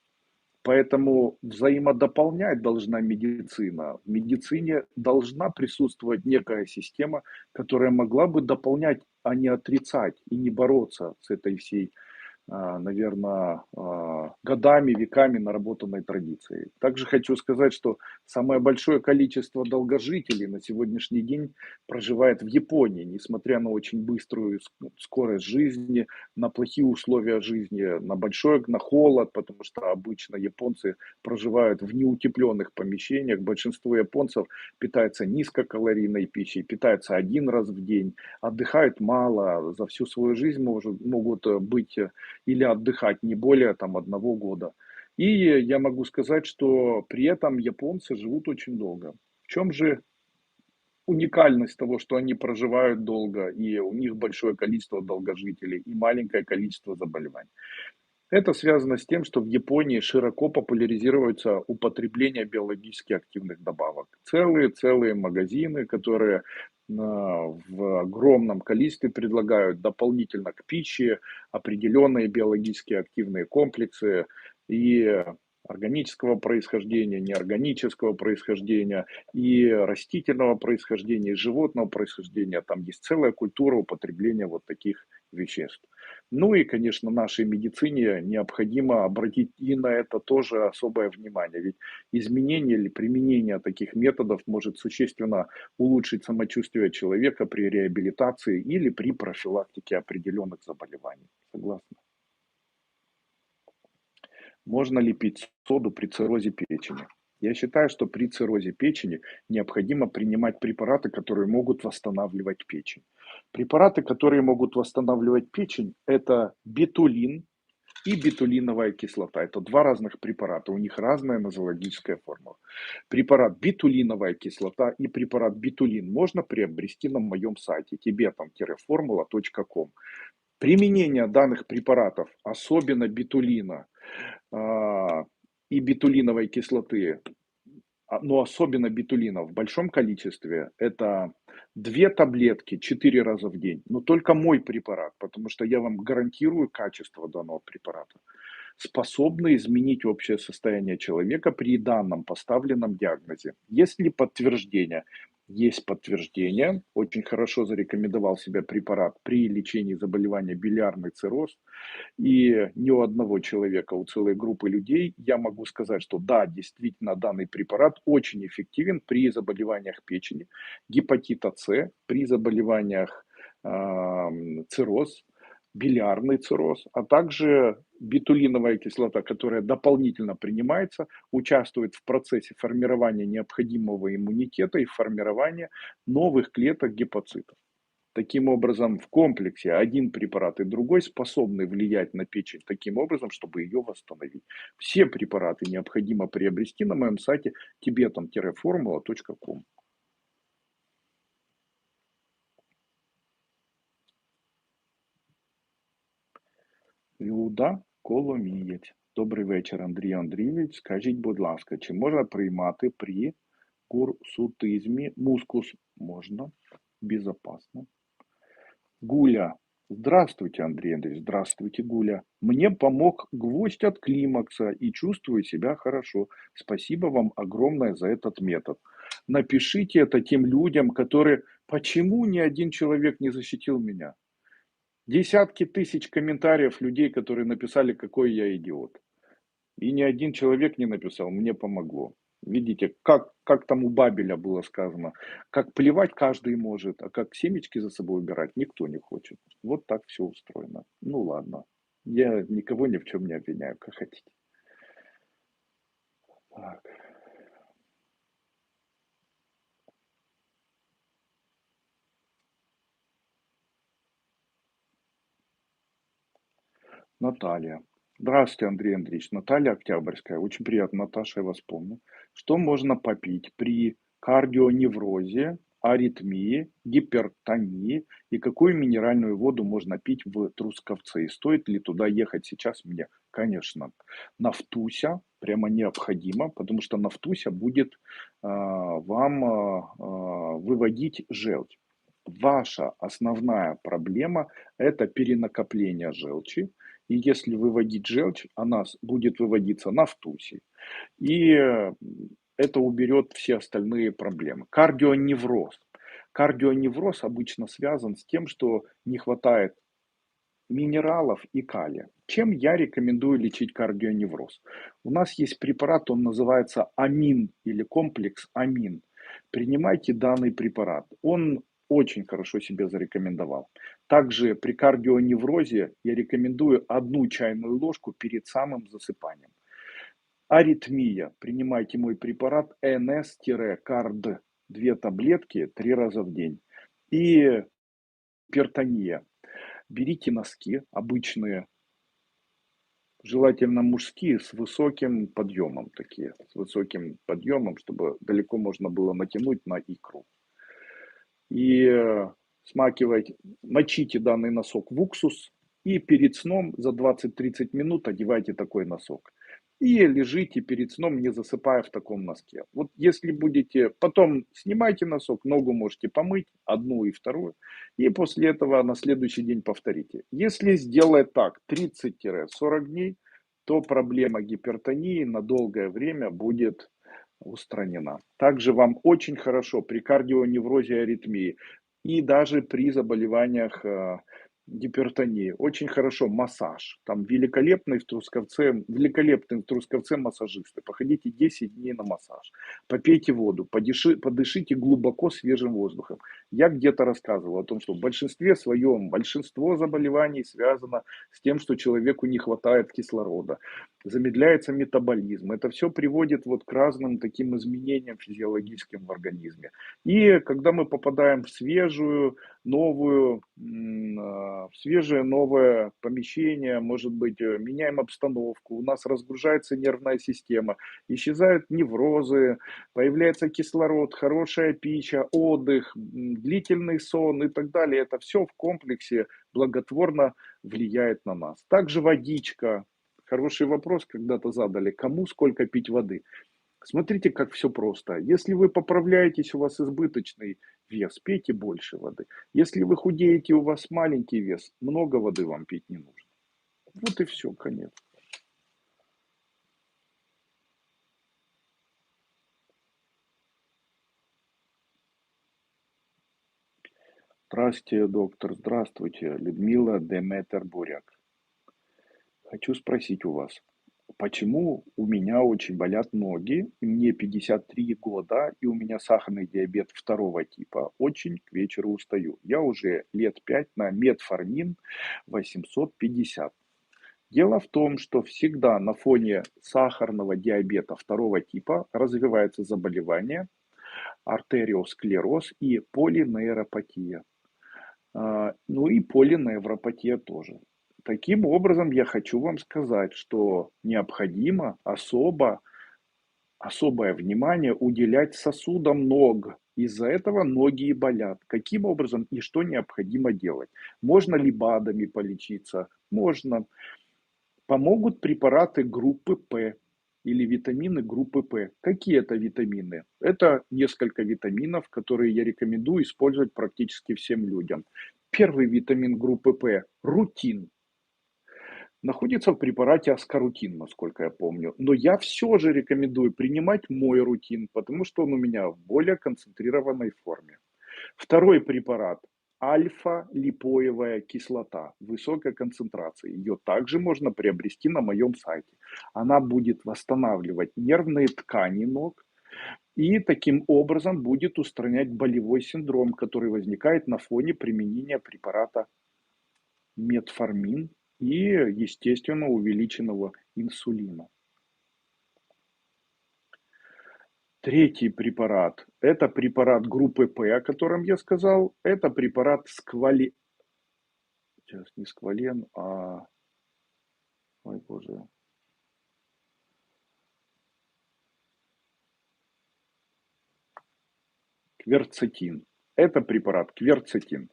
Поэтому взаимодополнять должна медицина. В медицине должна присутствовать некая система, которая могла бы дополнять, а не отрицать и не бороться с этой всей наверное, годами, веками наработанной традицией. Также хочу сказать, что самое большое количество долгожителей на сегодняшний день проживает в Японии, несмотря на очень быструю скорость жизни, на плохие условия жизни, на холод, потому что обычно японцы проживают в неутепленных помещениях. Большинство японцев питается низкокалорийной пищей, питаются один раз в день, отдыхают мало, за всю свою жизнь могут быть или отдыхать не более там 1 года. И я могу сказать, что при этом японцы живут очень долго. В чем же уникальность того, что они проживают долго, и у них большое количество долгожителей и маленькое количество заболеваний? Это связано с тем, что в Японии широко популяризируется употребление биологически активных добавок. Целые магазины, которые в огромном количестве предлагают дополнительно к пище определенные биологически активные комплексы и органического происхождения, неорганического происхождения, и растительного происхождения, и животного происхождения. Там есть целая культура употребления вот таких веществ. Ну и, конечно, нашей медицине необходимо обратить и на это тоже особое внимание. Ведь изменение или применение таких методов может существенно улучшить самочувствие человека при реабилитации или при профилактике определенных заболеваний. Согласны? Можно ли пить соду при циррозе печени? Я считаю, что при циррозе печени необходимо принимать препараты, которые могут восстанавливать печень. Препараты, которые могут восстанавливать печень, это бетулин и бетулиновая кислота. Это два разных препарата, у них разная нозологическая формула. Препарат бетулиновая кислота и препарат бетулин можно приобрести на моем сайте tibetan-formula.com. Применение данных препаратов, особенно бетулина, а, и бетулиновой кислоты, но особенно бетулина в большом количестве, это 2 таблетки 4 раза в день. Но только мой препарат, потому что я вам гарантирую качество данного препарата, способны изменить общее состояние человека при данном поставленном диагнозе. Есть подтверждение, очень хорошо зарекомендовал себя препарат при лечении заболевания билиарный цирроз, и ни у одного человека, у целой группы людей я могу сказать, что да, действительно данный препарат очень эффективен при заболеваниях печени, гепатита С, при заболеваниях цирроз, билиарный цирроз, а также бетулиновая кислота, которая дополнительно принимается, участвует в процессе формирования необходимого иммунитета и формирования новых клеток гепатоцитов. Таким образом, в комплексе один препарат и другой способны влиять на печень таким образом, чтобы ее восстановить. Все препараты необходимо приобрести на моем сайте tibetan-formula.com. Люда Коломієць. Добрий вечір, Андрій Андрійович. Скажіть, будь ласка, чи можна приймати при курсутизмі мускус? Можно, безопасно. Гуля. Здравствуйте, Андрей Андреевич. Здравствуйте, Гуля. Мне помог гвоздь от климакса и чувствую себя хорошо. Спасибо вам огромное за этот метод. Напишите это тем людям, которые... Почему ни один человек не защитил меня? Десятки тысяч комментариев людей, которые написали, какой я идиот. И ни один человек не написал, мне помогло. Видите, как там у Бабеля было сказано, как плевать каждый может, а как семечки за собой убирать никто не хочет. Вот так все устроено. Ну ладно, я никого ни в чем не обвиняю, как хотите. Так. Наталья. Здравствуйте, Андрей Андреевич. Наталья Октябрьская. Очень приятно, Наташа, я вас помню. Что можно попить при кардионеврозе, аритмии, гипертонии и какую минеральную воду можно пить в Трусковце? И стоит ли туда ехать сейчас мне? Конечно, Нафтуся прямо необходимо, потому что Нафтуся будет вам выводить желчь. Ваша основная проблема – это перенакопление желчи. И если выводить желчь, она будет выводиться нафтусей. И это уберет все остальные проблемы. Кардионевроз. Кардионевроз обычно связан с тем, что не хватает минералов и калия. Чем я рекомендую лечить кардионевроз? У нас есть препарат, он называется амин или комплекс амин. Принимайте данный препарат. Он очень хорошо себя зарекомендовал. Также при кардионеврозе я рекомендую 1 чайную ложку перед самым засыпанием. Аритмия. Принимайте мой препарат НС-КАРД. 2 таблетки 3 раза в день. И гипертония. Берите носки обычные, желательно мужские, с высоким подъемом такие, с высоким подъемом, чтобы далеко можно было натянуть на икру. И смакивайте, мочите данный носок в уксус и перед сном за 20-30 минут одевайте такой носок. И лежите перед сном, не засыпая в таком носке. Вот если будете, потом снимайте носок, ногу можете помыть, одну и вторую, и после этого на следующий день повторите. Если сделать так 30-40 дней, то проблема гипертонии на долгое время будет устранена. Также вам очень хорошо при кардионеврозе и аритмии и даже при заболеваниях гипертонии. Очень хорошо массаж. Там великолепные в Трусковце массажисты. Походите 10 дней на массаж. Попейте воду, подышите глубоко свежим воздухом. Я где-то рассказывал о том, что в большинстве своем большинство заболеваний связано с тем, что человеку не хватает кислорода, замедляется метаболизм. Это все приводит вот к разным таким изменениям физиологическим в организме. И когда мы попадаем в свежее новое помещение, может быть, меняем обстановку, у нас разгружается нервная система, исчезают неврозы, появляется кислород, хорошая пища, отдых, длительный сон и так далее. Это все в комплексе благотворно влияет на нас. Также водичка. Хороший вопрос когда-то задали, кому сколько пить воды. Смотрите, как все просто. Если вы поправляетесь, у вас избыточный вес, пейте больше воды. Если вы худеете, у вас маленький вес, много воды вам пить не нужно. Вот и все, конец. Здравствуйте, доктор. Здравствуйте, Людмила Деметер Буряк. Хочу спросить у вас, почему у меня очень болят ноги, и мне 53 года, и у меня сахарный диабет 2 типа. Очень к вечеру устаю. Я уже лет 5 на метформин 850. Дело в том, что всегда на фоне сахарного диабета 2 типа развивается заболевание, артериосклероз и полинейропатия. Ну и полиневропатия тоже. Таким образом, я хочу вам сказать, что необходимо особое внимание уделять сосудам ног. Из-за этого ноги и болят. Каким образом и что необходимо делать? Можно ли БАДами полечиться? Можно. Помогут препараты группы П или витамины группы П. Какие это витамины? Это несколько витаминов, которые я рекомендую использовать практически всем людям. Первый витамин группы П – рутин. Находится в препарате аскорутин, насколько я помню. Но я все же рекомендую принимать мой рутин, потому что он у меня в более концентрированной форме. Второй препарат – альфа-липоевая кислота высокой концентрации. Ее также можно приобрести на моем сайте. Она будет восстанавливать нервные ткани ног и таким образом будет устранять болевой синдром, который возникает на фоне применения препарата метформин и, естественно, увеличенного инсулина. Третий препарат – это препарат группы П, о котором я сказал. Это препарат сейчас не сквален, ой боже, кверцетин. Это препарат кверцетин.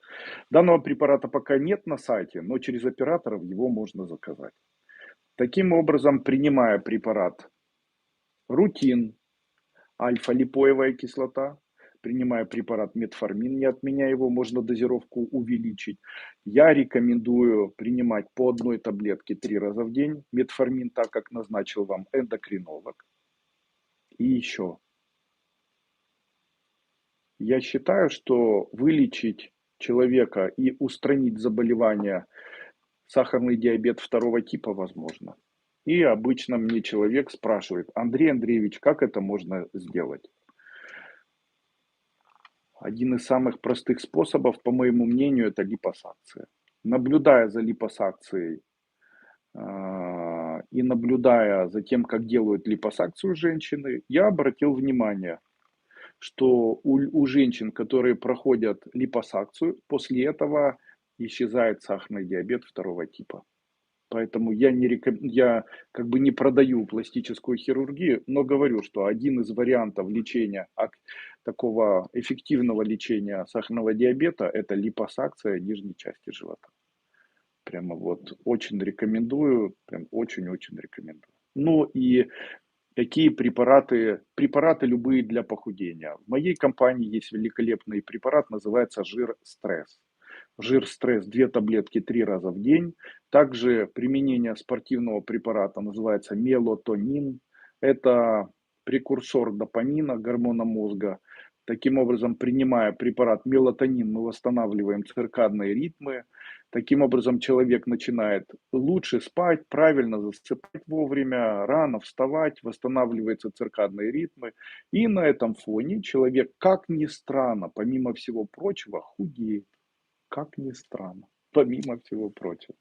Данного препарата пока нет на сайте, но через операторов его можно заказать. Таким образом, принимая препарат рутин, альфа-липоевая кислота, принимая препарат метформин, не отменяя его, можно дозировку увеличить. Я рекомендую принимать по 1 таблетке 3 раза в день метформин, так как назначил вам эндокринолог. И еще. Я считаю, что вылечить человека и устранить заболевание сахарный диабет второго типа, возможно. И обычно мне человек спрашивает: Андрей Андреевич, как это можно сделать? Один из самых простых способов, по моему мнению, это липосакция. Наблюдая за липосакцией и наблюдая за тем, как делают липосакцию женщины, я обратил внимание, что у женщин, которые проходят липосакцию, после этого исчезает сахарный диабет второго типа. Поэтому я как бы не продаю пластическую хирургию, но говорю, что один из вариантов лечения, такого эффективного лечения сахарного диабета, это липосакция нижней части живота. Прямо вот очень рекомендую, прям очень-очень рекомендую. Ну и какие препараты? Препараты любые для похудения. В моей компании есть великолепный препарат, называется жир-стресс. Жир-стресс 2 таблетки 3 раза в день. Также применение спортивного препарата называется мелатонин. Это прекурсор допамина, гормона мозга. Таким образом, принимая препарат мелатонин, мы восстанавливаем циркадные ритмы. Таким образом, человек начинает лучше спать, правильно засыпать вовремя, рано вставать, восстанавливаются циркадные ритмы. И на этом фоне человек, как ни странно, помимо всего прочего, худеет. Как ни странно, помимо всего прочего.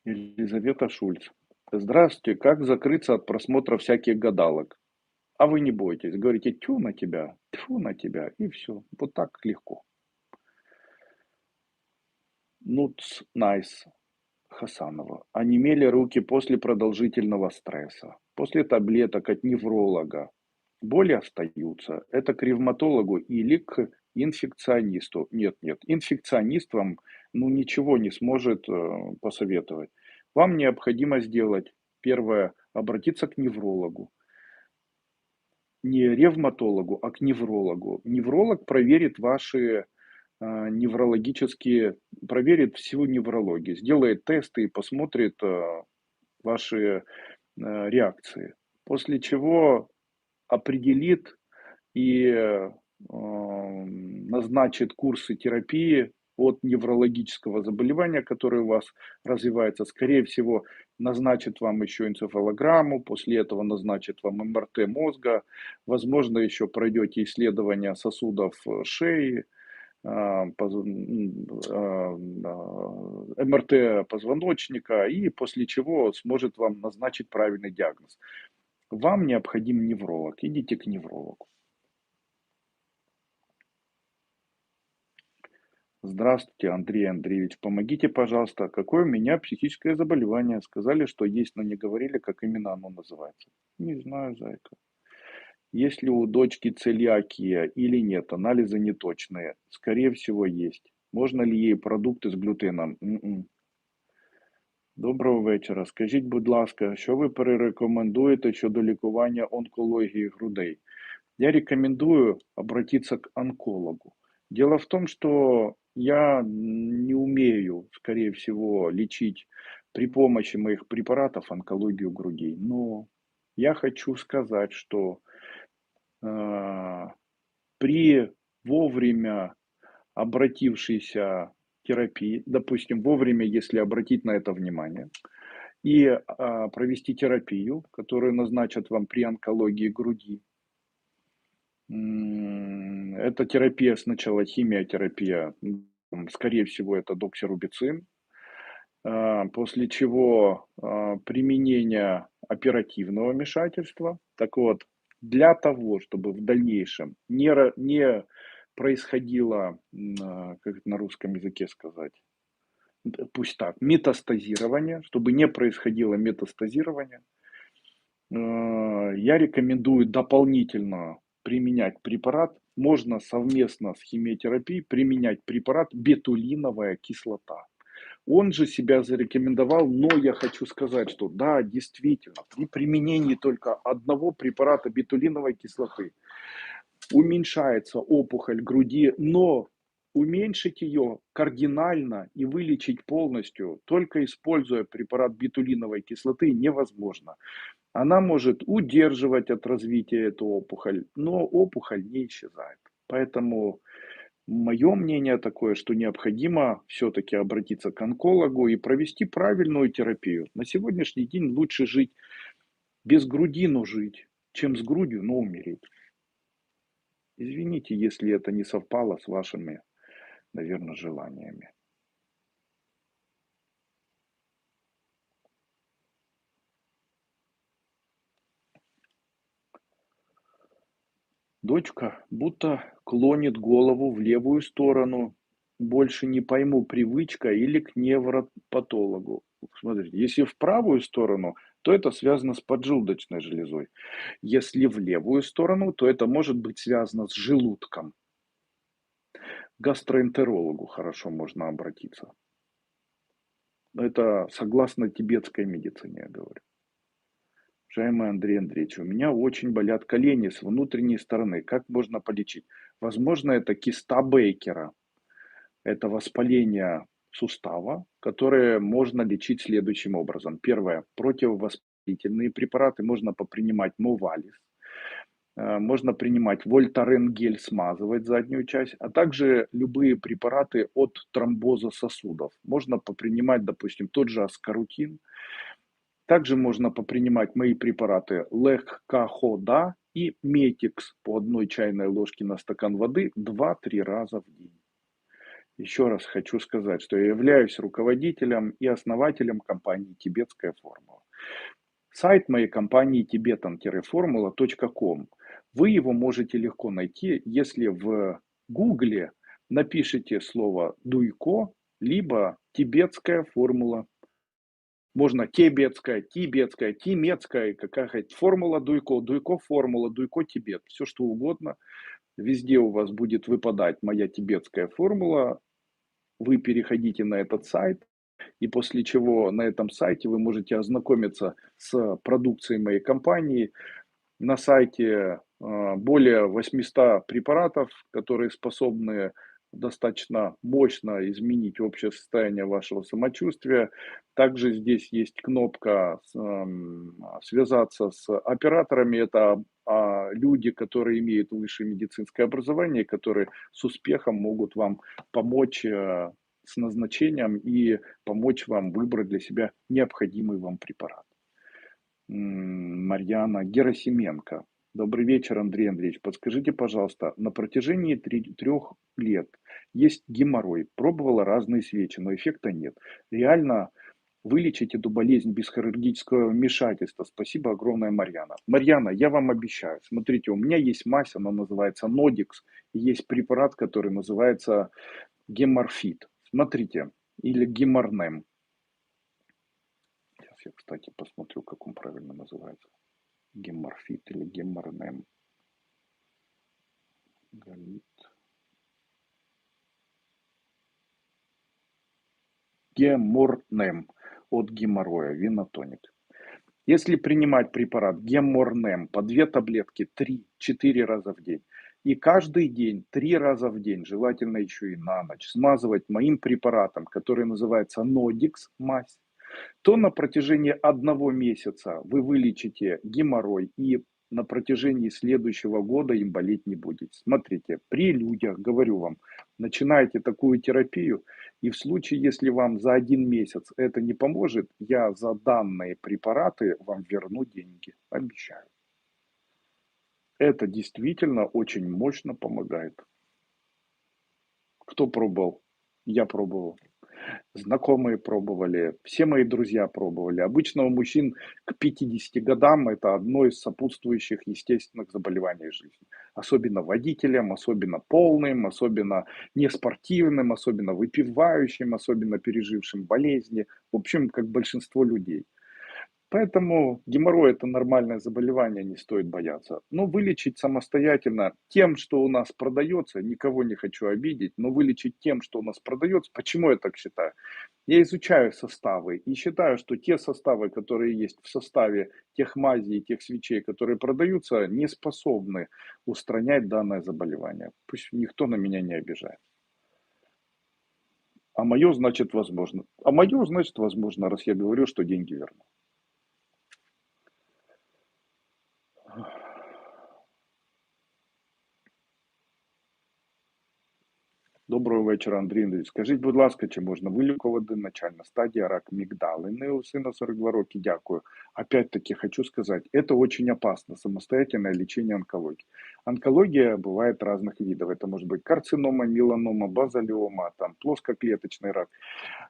Елизавета Шульц. Здравствуйте, как закрыться от просмотра всяких гадалок? А вы не бойтесь, говорите тьфу на тебя, и все. Вот так легко. Нуц Найс Хасанова. Онемели руки после продолжительного стресса, после таблеток от невролога. Боли остаются. Это к ревматологу или к инфекционисту? Нет, нет, инфекционист вам ну, ничего не сможет посоветовать. Вам необходимо сделать, первое, обратиться к неврологу. Не ревматологу, а к неврологу. Невролог проверит ваши неврологические, проверит всю неврологию, сделает тесты и посмотрит ваши реакции. После чего определит и назначит курсы терапии от неврологического заболевания, которое у вас развивается. Скорее всего, назначит вам еще энцефалограмму, после этого назначит вам МРТ мозга, возможно, еще пройдете исследование сосудов шеи, МРТ позвоночника, и после чего сможет вам назначить правильный диагноз. Вам необходим невролог, идите к неврологу. Здравствуйте, Андрей Андреевич, помогите, пожалуйста, какое у меня психическое заболевание? Сказали, что есть, но не говорили, как именно оно называется. Не знаю, зайка. Есть ли у дочки целиакия или нет? Анализы неточные. Скорее всего, есть. Можно ли ей продукти з глютеном? Доброго вечора. Скажіть, будь ласка, що ви порекомендуєте щодо лікування онкології грудей? Я рекомендую обратиться к онкологу. Дело в том, что я не умею, скорее всего, лечить при помощи моих препаратов онкологию грудей. Но я хочу сказать, что при вовремя обратившейся терапии, допустим, вовремя, если обратить на это внимание, и провести терапию, которую назначат вам при онкологии груди. Это терапия сначала химиотерапия, скорее всего, это доксирубицин, после чего применение оперативного вмешательства. Так вот, для того, чтобы в дальнейшем не происходило, как это на русском языке сказать, пусть так, метастазирование, чтобы не происходило метастазирование, я рекомендую дополнительно применять препарат. Можно совместно с химиотерапией применять препарат бетулиновая кислота. Он же себя зарекомендовал, но я хочу сказать, что да, действительно, при применении только одного препарата бетулиновой кислоты уменьшается опухоль груди, но Уменьшить ее кардинально и вылечить полностью, только используя препарат бетулиновой кислоты, невозможно. Она может удерживать от развития эту опухоль, но опухоль не исчезает. Поэтому мое мнение такое, что необходимо все-таки обратиться к онкологу и провести правильную терапию. На сегодняшний день лучше жить без груди, но жить, чем с грудью, но умереть. Извините, если это не совпало с вашими, наверное, желаниями. Дочка будто клонит голову в левую сторону. Больше не пойму, привычка или к невропатологу. Смотрите, если в правую сторону, то это связано с поджелудочной железой. Если в левую сторону, то это может быть связано с желудком. К гастроэнтерологу хорошо можно обратиться. Это согласно тибетской медицине, я говорю. Уважаемый Андрей Андреевич, у меня очень болят колени с внутренней стороны. Как можно полечить? Возможно, это киста Бейкера. Это воспаление сустава, которое можно лечить следующим образом. Первое. Противовоспалительные препараты. Можно попринимать Мовалис. Можно принимать Вольтарен гель, смазывать заднюю часть, а также любые препараты от тромбоза сосудов. Можно попринимать, допустим, тот же аскорутин. Также можно попринимать мои препараты Легкахода и Метикс по одной чайной ложке на стакан воды 2-3 раза в день. Еще раз хочу сказать, что я являюсь руководителем и основателем компании «Тибетская формула». Сайт моей компании tibetan-formula.com. Вы его можете легко найти, если в Гугле напишите слово «Дуйко», либо «Тибетская формула». Можно тибетская, тимецкая, какая-то формула Дуйко, Дуйко формула, Дуйко Тибет, все что угодно. Везде у вас будет выпадать моя тибетская формула. Вы переходите на этот сайт, и после чего на этом сайте вы можете ознакомиться с продукцией моей компании. На сайте более 800 препаратов, которые способны достаточно мощно изменить общее состояние вашего самочувствия. Также здесь есть кнопка связаться с операторами. Это люди, которые имеют высшее медицинское образование, которые с успехом могут вам помочь с назначением и помочь вам выбрать для себя необходимый вам препарат. Марьяна Герасименко. Добрый вечер, Андрей Андреевич. Подскажите, пожалуйста, на протяжении 3 лет есть геморрой. Пробовала разные свечи, но эффекта нет. Реально вылечить эту болезнь без хирургического вмешательства. Спасибо огромное, Марьяна. Марьяна, я вам обещаю. Смотрите, у меня есть мазь, она называется Нодикс. И есть препарат, который называется Геморфит. Смотрите, или Геморнем. Сейчас я, кстати, посмотрю, как он правильно называется. Геморфит или геморнем. Галит. Геморнем от геморроя, винотоник. Если принимать препарат Геморнем по 2 таблетки 3-4 раза в день, и каждый день, 3 раза в день, желательно еще и на ночь, смазывать моим препаратом, который называется Нодикс, мазь, то на протяжении 1 месяца вы вылечите геморрой и на протяжении следующего года им болеть не будете. Смотрите, при людях, говорю вам, начинайте такую терапию, и в случае, если вам за 1 месяц это не поможет, я за данные препараты вам верну деньги. Обещаю. Это действительно очень мощно помогает. Кто пробовал? Я пробовал. Знакомые пробовали, все мои друзья пробовали. Обычно у мужчин к 50 годам это одно из сопутствующих естественных заболеваний жизни. Особенно водителям, особенно полным, особенно неспортивным, особенно выпивающим, особенно пережившим болезни. В общем, как большинство людей. Поэтому геморрой это нормальное заболевание, не стоит бояться. Но вылечить самостоятельно тем, что у нас продается, никого не хочу обидеть, но вылечить тем, что у нас продается, почему я так считаю? Я изучаю составы и считаю, что те составы, которые есть в составе тех мазей и тех свечей, которые продаются, не способны устранять данное заболевание. Пусть никто на меня не обижает. А мое значит возможно. А мое значит возможно, раз я говорю, что деньги верну. Доброго вечора, Андрій Андрійович. Скажіть, будь ласка, чи можна вилікувати начальна стадія рак мигдалины у сына 42 роки? Дякую. Опять-таки хочу сказать, это очень опасно, самостоятельное лечение онкологии. Онкология бывает разных видов. Это может быть карцинома, меланома, базалиома, там, плоскоклеточный рак.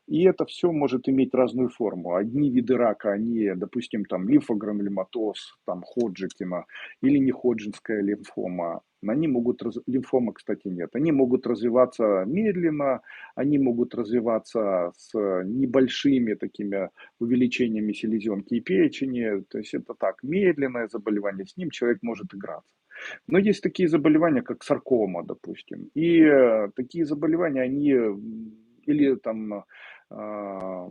И это все может иметь разную форму. Одни виды рака, они, допустим, там лимфогранулематоз, там Ходжкина или не Ходжинская лимфома. Они могут, лимфома, кстати, нет. Они могут развиваться медленно, они могут развиваться с небольшими такими увеличениями селезенки и печени. То есть это так, медленное заболевание, с ним человек может играться. Но есть такие заболевания, как саркома, допустим. И такие заболевания, они или там а,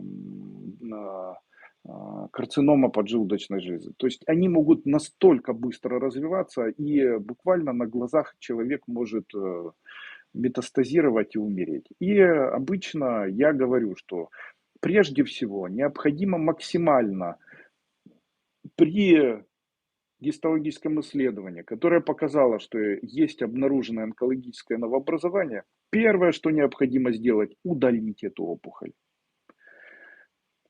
карцинома поджелудочной железы. То есть они могут настолько быстро развиваться, и буквально на глазах человек может метастазировать и умереть. И обычно я говорю, что прежде всего необходимо максимально при гистологическом исследовании, которое показало, что есть обнаруженное онкологическое новообразование, первое, что необходимо сделать, удалить эту опухоль.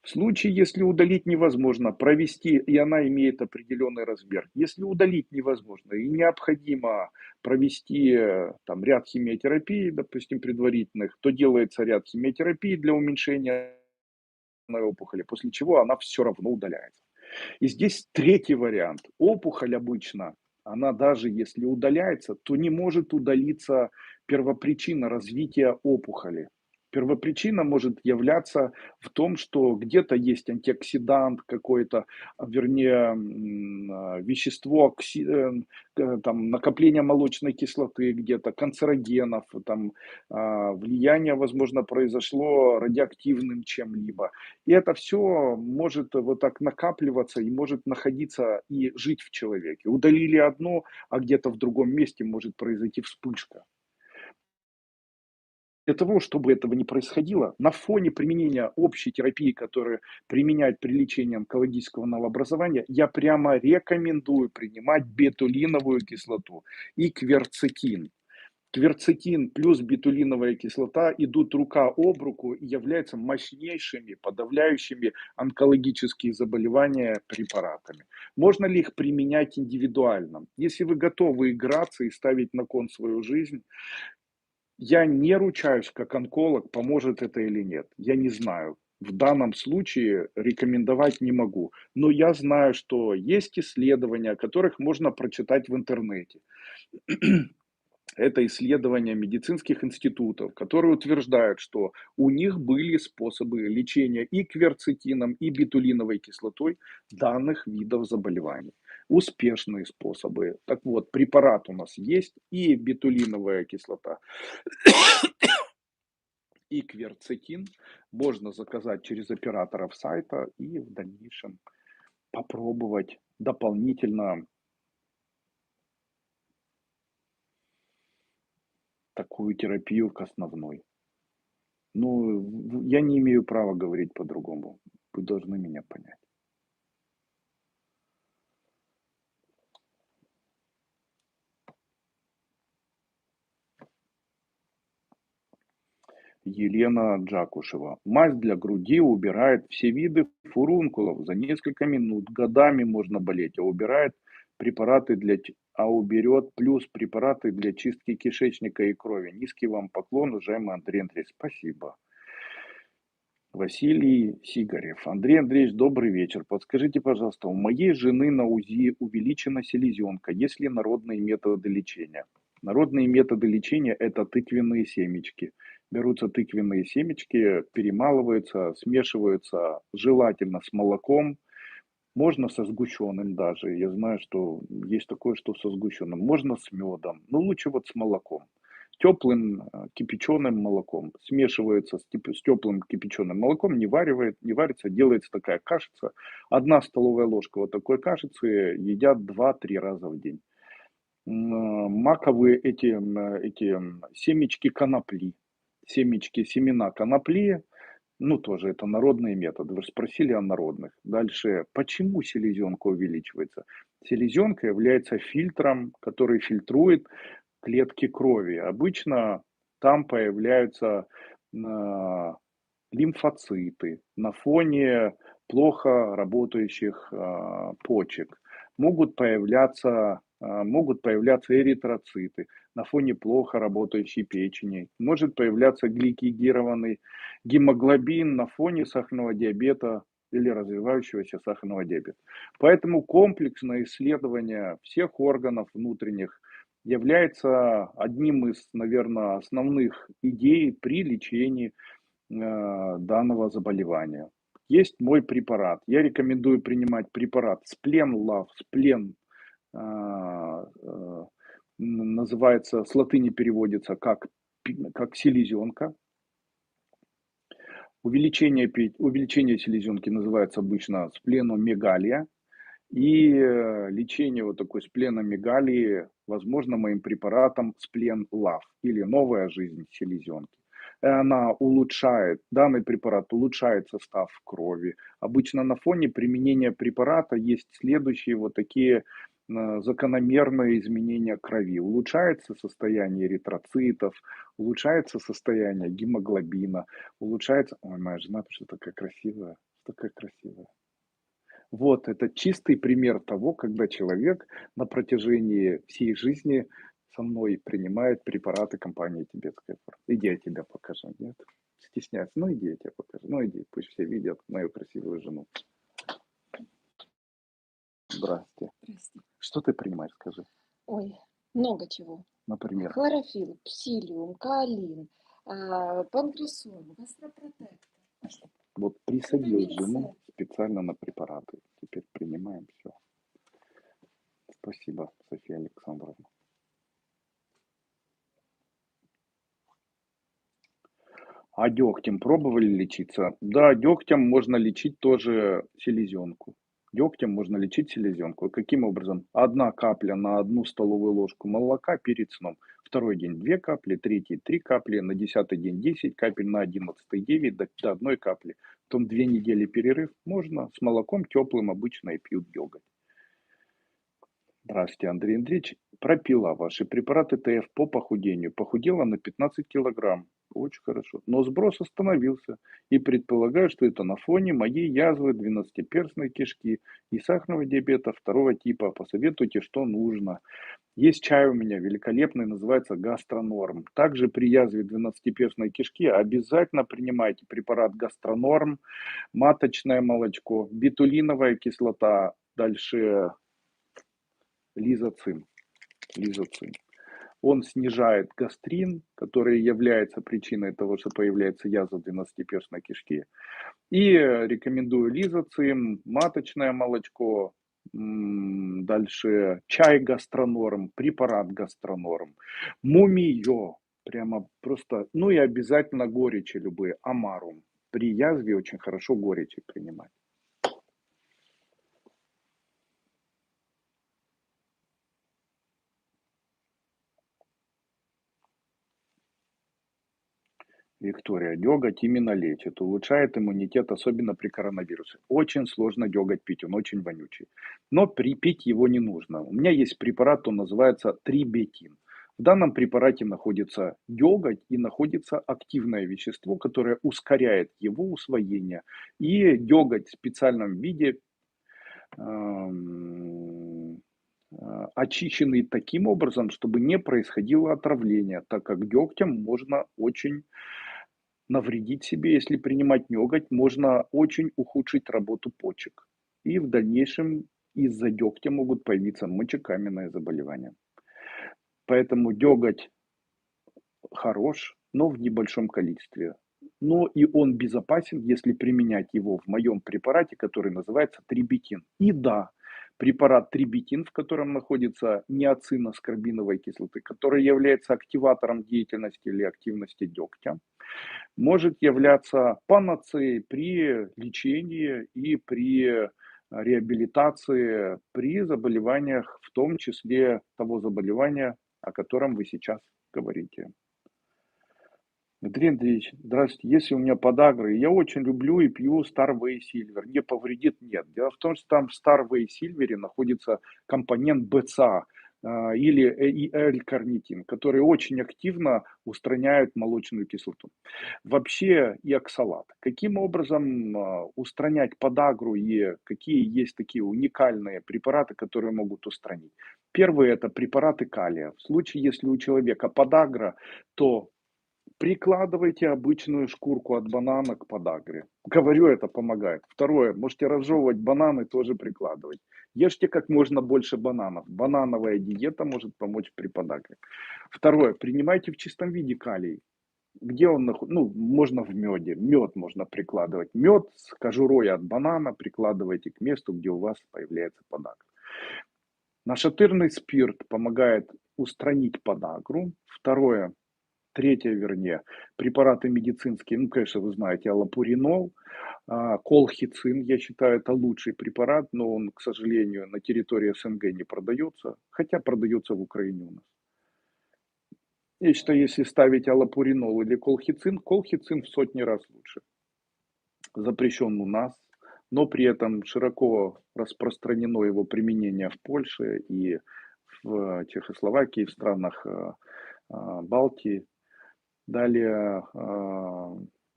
В случае, если удалить невозможно, провести, и она имеет определенный размер, если удалить невозможно и необходимо провести там, ряд химиотерапий, допустим, предварительных, то делается ряд химиотерапий для уменьшения опухоли, после чего она все равно удаляется. И здесь третий вариант. Опухоль обычно, она даже если удаляется, то не может удалиться первопричина развития опухоли. Первопричина может являться в том, что где-то есть антиоксидант какой-то, вернее, вещество, там, накопление молочной кислоты где-то, канцерогенов, там, влияние, возможно, произошло радиоактивным чем-либо. И это все может вот так накапливаться и может находиться и жить в человеке. Удалили одно, а где-то в другом месте может произойти вспышка. Для того, чтобы этого не происходило, на фоне применения общей терапии, которую применяют при лечении онкологического новообразования, я прямо рекомендую принимать бетулиновую кислоту и кверцетин. Кверцетин плюс бетулиновая кислота идут рука об руку и являются мощнейшими, подавляющими онкологические заболевания препаратами. Можно ли их применять индивидуально? Если вы готовы играться и ставить на кон свою жизнь, я не ручаюсь, как онколог, поможет это или нет. Я не знаю. В данном случае рекомендовать не могу. Но я знаю, что есть исследования, о которых можно прочитать в интернете. Это исследования медицинских институтов, которые утверждают, что у них были способы лечения и кверцетином, и бетулиновой кислотой данных видов заболеваний. Успешные способы. Так вот, препарат у нас есть, и бетулиновая кислота, и кверцетин можно заказать через операторов сайта и в дальнейшем попробовать дополнительно такую терапию к основной. Ну, я не имею права говорить по-другому. Вы должны меня понять. Елена Джакушева. Мазь для груди убирает все виды фурункулов за несколько минут. Годами можно болеть, а убирает препараты а уберет плюс препараты для чистки кишечника и крови. Низкий вам поклон, уважаемый Андрей Андреевич. Спасибо. Василий Сигарев. Андрей Андреевич, добрый вечер. Подскажите, пожалуйста, у моей жены на УЗИ увеличена селезенка. Есть ли народные методы лечения? Народные методы лечения – это тыквенные семечки. Берутся тыквенные семечки, перемалываются, смешиваются желательно с молоком. Можно со сгущенным даже. Я знаю, что есть такое, что со сгущенным. Можно с медом, но лучше вот с молоком. Теплым кипяченым молоком. Смешивается с теплым кипяченым молоком, не варится, делается такая кашица. 1 столовая ложка вот такой кашицы едят 2-3 раза в день. Маковые эти семечки конопли. семечки, семена конопли, ну, тоже это народные методы. Вы же спросили о народных. Дальше, почему селезенка увеличивается? Селезенка является фильтром, который фильтрует клетки крови. Обычно там появляются а, лимфоциты на фоне плохо работающих почек. Могут появляться эритроциты на фоне плохо работающей печени. Может появляться гликогированный гемоглобин на фоне сахарного диабета или развивающегося сахарного диабета. Поэтому комплексное исследование всех органов внутренних является одним из, наверное, основных идей при лечении данного заболевания. Есть мой препарат. Я рекомендую принимать препарат Сплен Лав. Сплен называется, с латыни переводится как селезенка. Увеличение селезенки называется обычно спленомегалия. И лечение вот такой спленомегалии возможно моим препаратом Сплен Лав или новая жизнь селезенки. Данный препарат улучшает состав крови. Обычно на фоне применения препарата есть следующие вот такие закономерные изменения крови. Улучшается состояние эритроцитов, улучшается состояние гемоглобина, улучшается... Ой, моя жена, что такая красивая, такая красивая. Вот, это чистый пример того, когда человек на протяжении всей жизни со мной принимает препараты компании Тибетская фарма. Иди, я тебя покажу. Нет? Стесняется. Ну, иди, я тебя покажу. Ну, иди, пусть все видят мою красивую жену. Здрасте. Здрасте. Что ты принимаешь, скажи? Ой, много чего. Например, Хлорофилл, псилиум, каолин, панкресол, гастропротектор, вот присадил витамин жену С. специально на препараты. Теперь принимаем все. Спасибо, София Александровна. А дегтем пробовали лечиться? Да, дегтем можно лечить тоже селезенку. Дегтем можно лечить селезенку. Каким образом? 1 капля на 1 столовую ложку молока перед сном. Второй день 2 капли, третий 3 капли, на 10-й день 10 капель, на 11-й 9 до 1 капли. Потом 2 недели перерыв. Можно с молоком теплым обычно и пьют йогурт. Здравствуйте, Андрей Андреевич. Пропила ваши препараты ТФ по похудению. Похудела на 15 килограмм. Очень хорошо. Но сброс остановился. И предполагаю, что это на фоне моей язвы двенадцатиперстной кишки и сахарного диабета 2 типа. Посоветуйте, что нужно. Есть чай у меня великолепный, называется Гастронорм. Также при язве двенадцатиперстной кишки обязательно принимайте препарат Гастронорм, маточное молочко, бетулиновая кислота, дальше лизоцим. Лизоцим. Он снижает гастрин, который является причиной того, что появляется язва двенадцатиперстной кишки. И рекомендую лизоцим, маточное молочко, дальше чай гастронорм, препарат гастронорм, мумиё, прямо просто, ну и обязательно горечи любые, амарум. При язве очень хорошо горечи принимать. Виктория, деготь именно лечит, улучшает иммунитет, особенно при коронавирусе. Очень сложно деготь пить, он очень вонючий. Но пить его не нужно. У меня есть препарат, он называется трибетин. В данном препарате находится деготь и находится активное вещество, которое ускоряет его усвоение. И деготь в специальном виде очищенный таким образом, чтобы не происходило отравление, так как дегтем можно очень навредить себе, если принимать деготь, можно очень ухудшить работу почек. И в дальнейшем из-за дегтя могут появиться мочекаменные заболевания. Поэтому деготь хорош, но в небольшом количестве. Но и он безопасен, если применять его в моем препарате, который называется трибетин. И да, препарат трибетин, в котором находится ниациноскорбиновой кислоты, который является активатором деятельности или активности дегтя, может являться панацеей при лечении и при реабилитации, при заболеваниях, в том числе того заболевания, о котором вы сейчас говорите. Андрей Андреевич, здравствуйте. Если у меня подагра, и я очень люблю и пью Starway Silver, не повредит? Нет. Дело в том, что там в Starway Silver находится компонент БЦА или и L-карнитин, который очень активно устраняет молочную кислоту. Вообще и оксалат. Каким образом устранять подагру и какие есть такие уникальные препараты, которые могут устранить? Первый это препараты калия. В случае, если у человека подагра, то прикладывайте обычную шкурку от банана к подагре. Говорю, это помогает. Второе, можете разжевывать бананы, тоже прикладывать. Ешьте как можно больше бананов. Банановая диета может помочь при подагре. Второе, принимайте в чистом виде калий. Где он находится? Ну, можно в меде. Мед можно прикладывать. Мед с кожурой от банана прикладывайте к месту, где у вас появляется подагра. Нашатырный спирт помогает устранить подагру. Второе, третье, вернее, препараты медицинские, ну, конечно, вы знаете, аллопуринол, колхицин, я считаю, это лучший препарат, но он, к сожалению, на территории СНГ не продается, хотя продается в Украине у нас. Я считаю, если ставить аллопуринол или колхицин в сотни раз лучше. Запрещен у нас, но при этом широко распространено его применение в Польше и в Чехословакии, в странах Балтии. Далее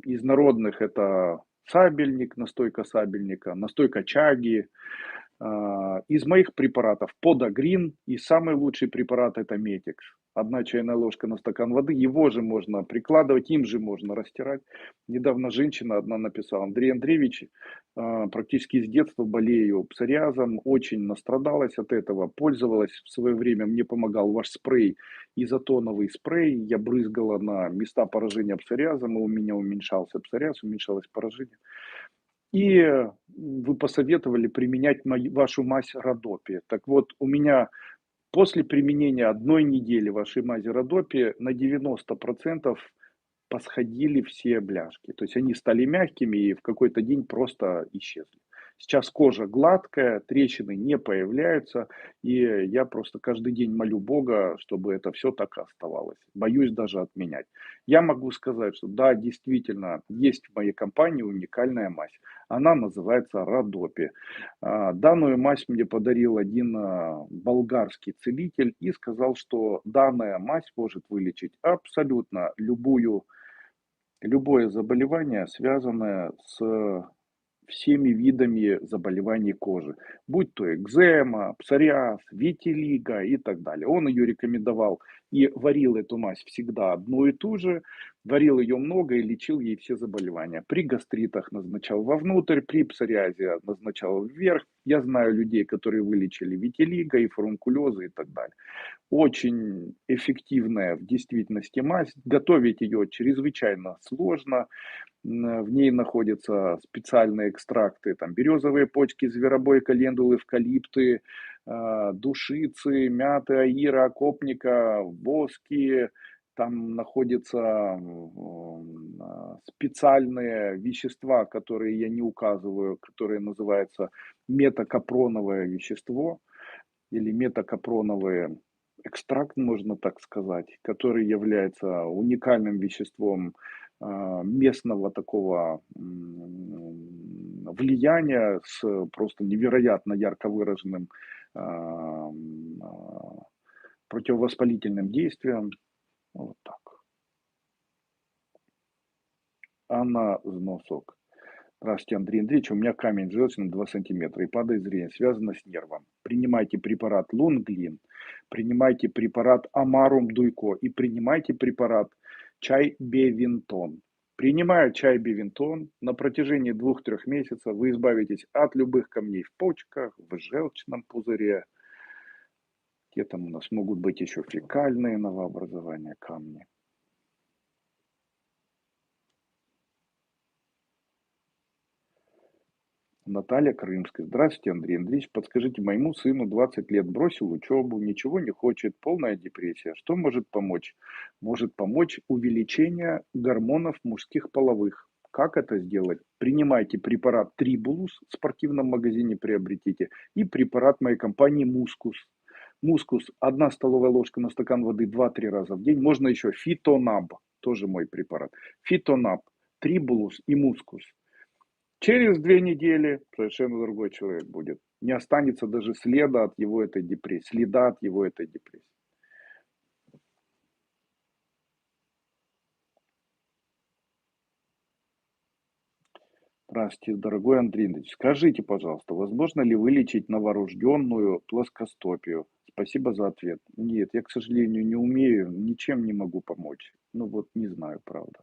из народных это сабельник, настойка сабельника, настойка чаги. Из моих препаратов подагрин и самый лучший препарат это метикс. Одна чайная ложка на стакан воды, его же можно прикладывать, им же можно растирать. Недавно женщина одна написала: Андрей Андреевич, практически с детства болею псориазом, очень настрадалась от этого, пользовалась в свое время, мне помогал ваш спрей, изотоновый спрей, я брызгала на места поражения псориазом, и у меня уменьшался псориаз, уменьшалось поражение. И вы посоветовали применять вашу мазь Родопи. Так вот, у меня после применения одной недели вашей мази Родопи на 90% посходили все бляшки. То есть они стали мягкими и в какой-то день просто исчезли. Сейчас кожа гладкая, трещины не появляются, и я просто каждый день молю Бога, чтобы это все так и оставалось. Боюсь даже отменять. Я могу сказать, что да, действительно, есть в моей компании уникальная мазь. Она называется Родопи. Данную мазь мне подарил один болгарский целитель и сказал, что данная мазь может вылечить абсолютно любое заболевание, связанное с всеми видами заболеваний кожи, будь то экзема, псориаз, витилиго и так далее. Он ее рекомендовал и варил эту мазь всегда одну и ту же, варил ее много и лечил ей все заболевания. При гастритах назначал вовнутрь, при псориазе назначал вверх. Я знаю людей, которые вылечили витилиго и фурункулезы и так далее. Очень эффективная в действительности мазь. Готовить ее чрезвычайно сложно. В ней находятся специальные экстракты, там березовые почки, зверобой, календулы, эвкалипты, душицы, мяты, аира, окопника, воски. Там находятся специальные вещества, которые я не указываю, которые называются метакапроновое вещество или метакапроновые экстракт, можно так сказать, который является уникальным веществом местного такого влияния с просто невероятно ярко выраженным а, противовоспалительным действием. Вот так. Анна Зносок. Здравствуйте, Андрей Андреевич. У меня камень желчный 2 сантиметра и падает зрение. Связано с нервом. Принимайте препарат Лунглин, принимайте препарат Амарум Дуйко и принимайте препарат чай Бевинтон. Принимая чай Бевинтон, на протяжении 2-3 месяцев вы избавитесь от любых камней в почках, в желчном пузыре. Где там у нас могут быть еще фекальные новообразования камни. Наталья Крымская. Здравствуйте, Андрей Андреевич. Подскажите, моему сыну 20 лет, бросил учебу, ничего не хочет, полная депрессия. Что может помочь? Может помочь увеличение гормонов мужских половых. Как это сделать? Принимайте препарат Трибулус, в спортивном магазине приобретите, и препарат моей компании Мускус. Мускус 1 столовая ложка на стакан воды 2-3 раза в день. Можно еще фитонаб, тоже мой препарат. Фитонаб, трибулус и мускус. Через 2 недели совершенно другой человек будет. Не останется даже следа от его этой депрессии. Следа от его этой депрессии. Здравствуйте, дорогой Андрей Андреевич. Скажите, пожалуйста, возможно ли вылечить новорожденную плоскостопию? Спасибо за ответ. Нет, я, к сожалению, не умею, ничем не могу помочь. Ну вот, не знаю, правда.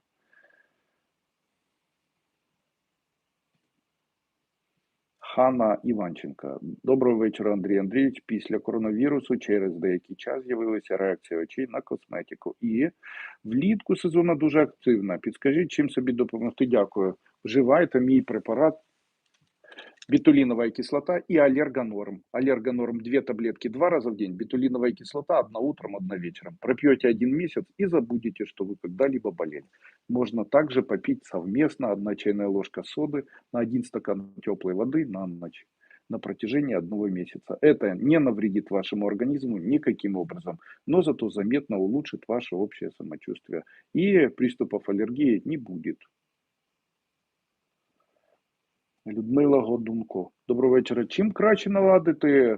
Хана Іванченка. Доброго вечора, Андрій Андрійович. Після коронавірусу через деякий час з'явилася реакція очей на косметику. І влітку сезонна дуже активна. Підскажіть, чим собі допомогти? Дякую. Вживайте мій препарат бетулиновая кислота и аллергонорм. Аллергонорм 2 таблетки 2 раза в день, бетулиновая кислота 1 утром, 1 вечером. Пропьете 1 месяц и забудете, что вы когда-либо болели. Можно также попить совместно 1 чайная ложка соды на 1 стакан теплой воды на ночь на протяжении 1 месяца. Это не навредит вашему организму никаким образом, но зато заметно улучшит ваше общее самочувствие. И приступов аллергии не будет. Людмила Годунко. Доброго вечора. Чим краще наладити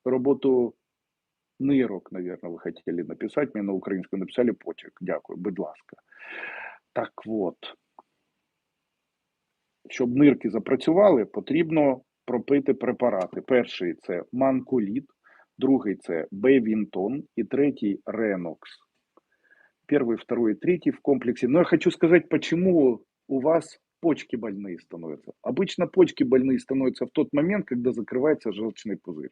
роботу нирок, наверное, вы хотели написать. Мне на українську написали почерк. Дякую, будь ласка. Так от, щоб нирки запрацювали, потрібно пропити препарати. Перший – це манколіт, другий – це бевінтон і третій – ренокс. Первый, второй и третий в комплексе. Но я хочу сказать, почему у вас почки больные становятся. Обычно почки больные становятся в тот момент, когда закрывается желчный пузырь.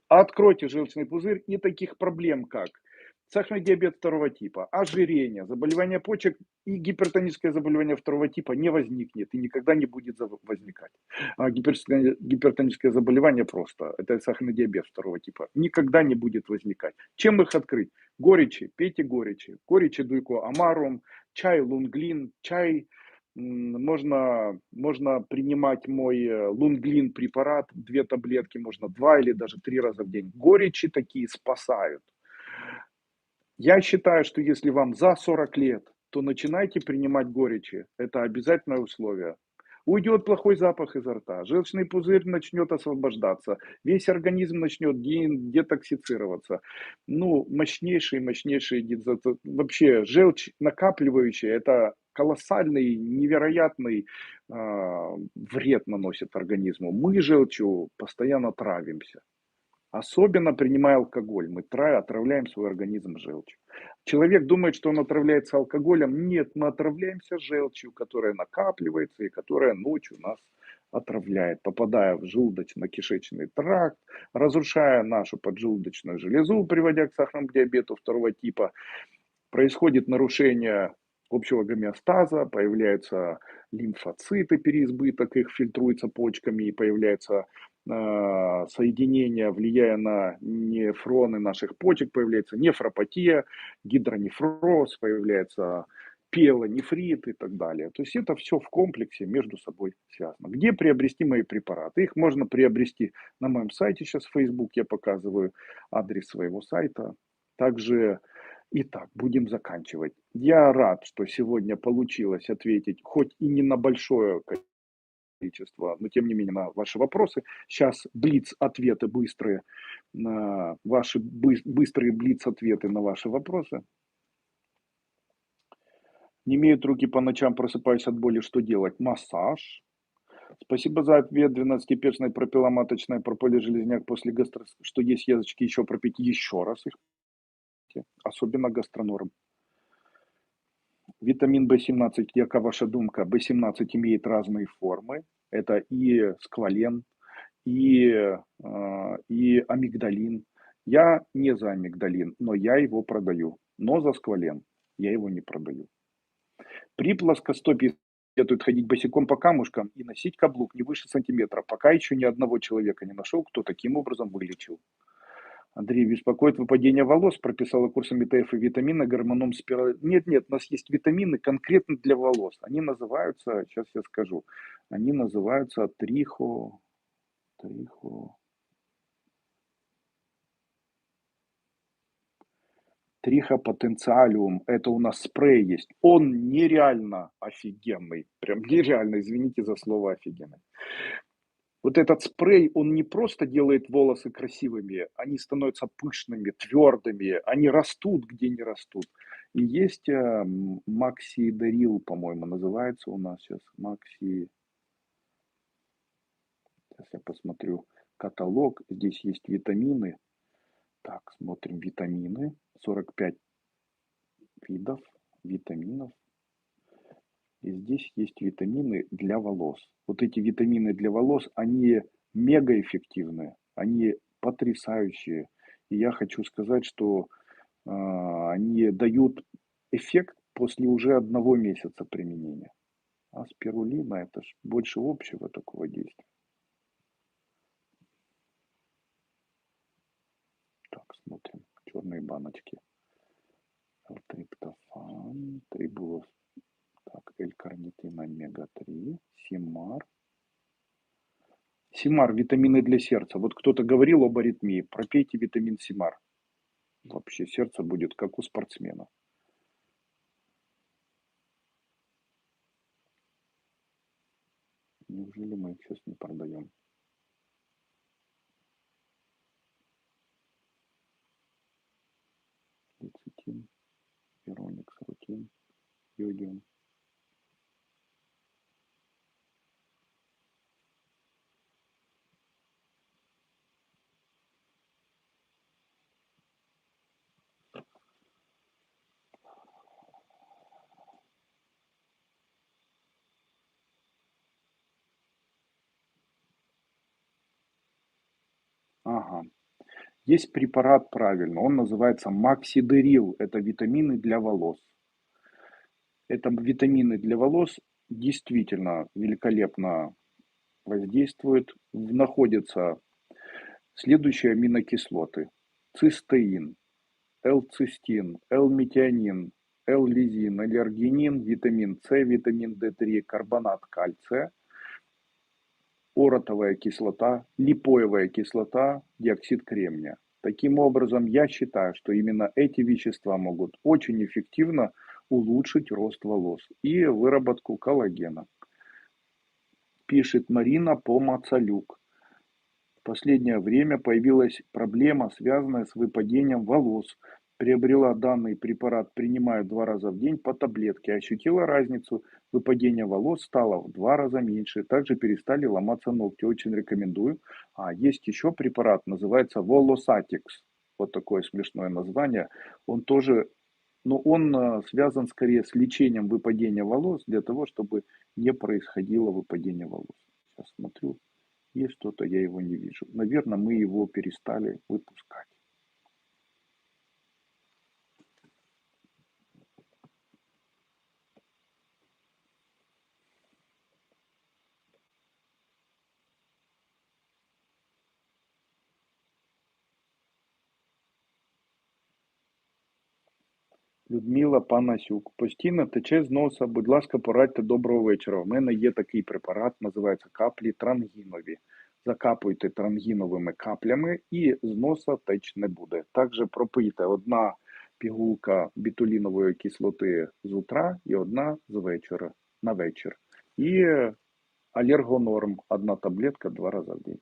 Откройте желчный пузырь, и таких проблем, как сахарный диабет 2 типа, ожирение, заболевание почек и гипертоническое заболевание 2 типа не возникнет и никогда не будет возникать. А гипертоническое заболевание просто, это сахарный диабет 2 типа, никогда не будет возникать. Чем их открыть? Горечи, пейте горечи. Горечи дуйко амарум, чай лунглин, чай. Можно принимать мой лунглин препарат, 2 таблетки, можно 2 или даже 3 раза в день. Горечи такие спасают. Я считаю, что если вам за 40 лет, то начинайте принимать горечи. Это обязательное условие. Уйдет плохой запах изо рта, желчный пузырь начнет освобождаться, весь организм начнет детоксицироваться. Ну, мощнейший, вообще желчь накапливающая, это колоссальный, невероятный вред наносит организму. Мы желчью постоянно травимся. Особенно принимая алкоголь, мы отравляем свой организм желчью. Человек думает, что он отравляется алкоголем. Нет, мы отравляемся желчью, которая накапливается и которая ночью нас отравляет, попадая в желудочно-кишечный тракт, разрушая нашу поджелудочную железу, приводя к сахарному диабету 2 типа. Происходит нарушение общего гомеостаза, появляются лимфоциты, переизбыток их фильтруется почками, и появляется соединение, влияя на нефроны наших почек, появляется нефропатия, гидронефроз, появляется пиелонефрит и так далее. То есть это все в комплексе между собой связано. Где приобрести мои препараты? Их можно приобрести на моем сайте, сейчас в Facebook я показываю адрес своего сайта. Также, итак, будем заканчивать. Я рад, что сегодня получилось ответить, хоть и не на большое количество, но тем не менее на ваши вопросы. Сейчас блиц-ответы быстрые, на ваши быстрые блиц-ответы на ваши вопросы. Не имеют руки по ночам, просыпаюсь от боли, что делать? Массаж. Спасибо за ответ. 12-перстная пропиломаточная прополис железняк после гастро, что есть язычки, еще пропить еще раз их, особенно гастронорм. Витамин В17, яка ваша думка? В17 имеет разные формы. Это и сквален, и амигдалин. Я не за амигдалин, но я его продаю. Но за сквален я его не продаю. При плоскостопии следует ходить босиком по камушкам и носить каблук не выше сантиметра. Пока еще ни одного человека не нашел, кто таким образом вылечил. Андрей, беспокоит выпадение волос, прописала курсом МТФ и витамины, гормоном спираль. Нет, у нас есть витамины конкретно для волос. Они называются, сейчас я скажу, они называются трихо. Трихопотенциалиум, это у нас спрей есть. Он нереально офигенный. Прям нереально, извините за слово офигенный. Вот этот спрей, он не просто делает волосы красивыми, они становятся пышными, твердыми, они растут, где не растут. И есть Максидерил, по-моему, называется у нас сейчас. Сейчас я посмотрю каталог. Здесь есть витамины. Так, смотрим витамины. 45 видов витаминов. И здесь есть витамины для волос. Вот эти витамины для волос, они мега эффективные, они потрясающие. И я хочу сказать, что они дают эффект после уже 1 месяца применения. А спирулина это ж больше общего такого действия. Так, смотрим. Черные баночки. Триптофан, трибулоз. Так, L-карнитин омега-3, Симар. Симар, витамины для сердца. Вот кто-то говорил об аритмии, пропейте витамин Симар. Вообще сердце будет как у спортсмена. Неужели мы их сейчас не продаем? Лецитин, Вероникс, Рутин, Йодиум. Ага. Есть препарат, правильно, он называется Максидерил. Это витамины для волос. Это витамины для волос действительно великолепно воздействуют. Находятся следующие аминокислоты. Цистеин, L-цистин, L-метионин, L-лизин, аллергинин, витамин С, витамин D3, карбонат кальция, оротовая кислота, липоевая кислота, диоксид кремния. Таким образом, я считаю, что именно эти вещества могут очень эффективно улучшить рост волос и выработку коллагена. Пишет Марина Помацалюк. В последнее время появилась проблема, связанная с выпадением волос. Приобрела данный препарат, принимаю 2 раза в день по таблетке. Ощутила разницу, выпадение волос стало в 2 раза меньше. Также перестали ломаться ногти. Очень рекомендую. А есть еще препарат, называется Волосатикс. Вот такое смешное название. Он тоже, но он связан скорее с лечением выпадения волос, для того, чтобы не происходило выпадение волос. Сейчас смотрю. Есть что-то, я его не вижу. Наверное, мы его перестали выпускать. Людмила Панасюк. Постійно тече з носа. Будь ласка, порадьте, доброго вечора. У мене є такий препарат, називається каплі трангінові. Закапуйте трангіновими каплями і з носа теч не буде. Також пропийте 1 пігулка бітулінової кислоти з утра і 1 з вечора на вечір. І алергонорм 1 таблетка 2 раза в день.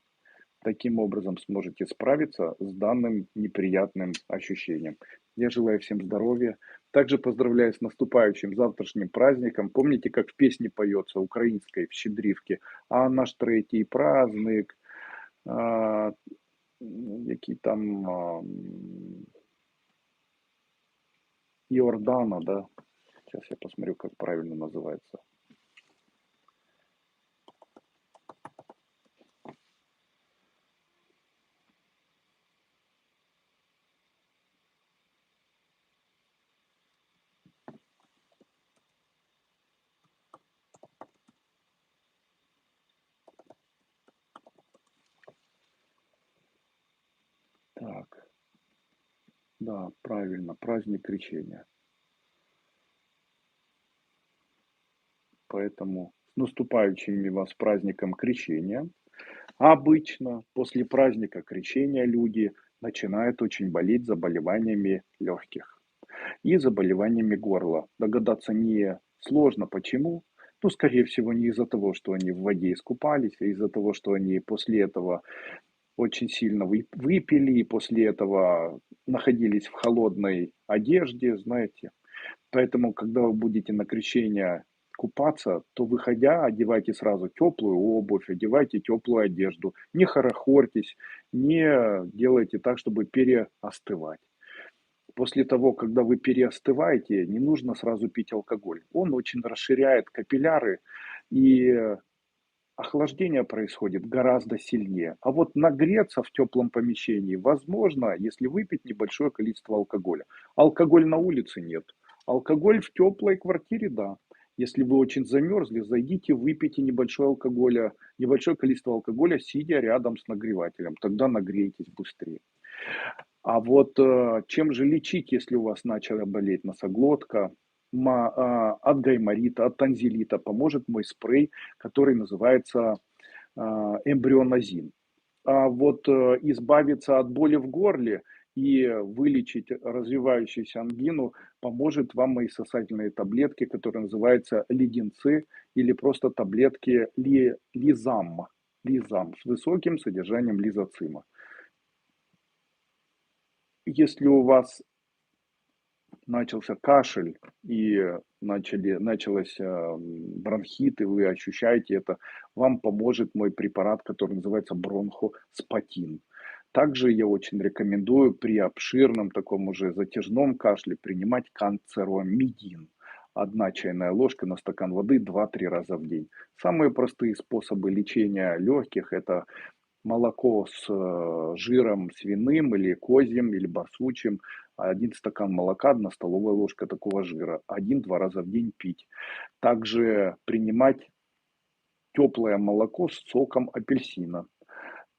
Таким образом сможете справиться с данным неприятным ощущением. Я желаю всем здоровья. Также поздравляю с наступающим завтрашним праздником. Помните, как в песне поется украинской в Щедрівці? А наш третій праздник, який там Иордана, да? Сейчас я посмотрю, как правильно называется. Так, да, правильно, праздник крещения. Поэтому с наступающими вас праздником крещения. Обычно после праздника крещения люди начинают очень болеть заболеваниями легких. и заболеваниями горла. Догадаться не сложно, почему. Ну, скорее всего, не из-за того, что они в воде искупались, а из-за того, что они после этого очень сильно выпили, и после этого находились в холодной одежде, знаете. Поэтому, когда вы будете на крещение купаться, то, выходя, одевайте сразу теплую обувь, одевайте теплую одежду. Не хорохорьтесь, не делайте так, чтобы переостывать. После того, когда вы переостываете, не нужно сразу пить алкоголь. Он очень расширяет капилляры, и охлаждение происходит гораздо сильнее. А вот нагреться в теплом помещении возможно, если выпить небольшое количество алкоголя. Алкоголь на улице нет. Алкоголь в теплой квартире, да. Если вы очень замерзли, зайдите, выпейте небольшое количество алкоголя, сидя рядом с нагревателем. Тогда нагреетесь быстрее. А вот чем же лечить, если у вас начала болеть носоглотка? От гайморита, от танзелита поможет мой спрей, который называется эмбрионазин. А вот избавиться от боли в горле и вылечить развивающуюся ангину поможет вам мои сосательные таблетки, которые называются леденцы или просто таблетки лизам, лизам с высоким содержанием лизоцима. Если у вас начался кашель и началась бронхит, и вы ощущаете это, вам поможет мой препарат, который называется бронхоспатин. Также я очень рекомендую при обширном таком уже затяжном кашле принимать канцеромидин. Одна чайная ложка на стакан воды 2-3 раза в день. Самые простые способы лечения легких – это молоко с жиром свиным или козьим, или барсучим, 1 стакан молока, 1 столовая ложка такого жира, 1-2 раза в день пить. Также принимать теплое молоко с соком апельсина.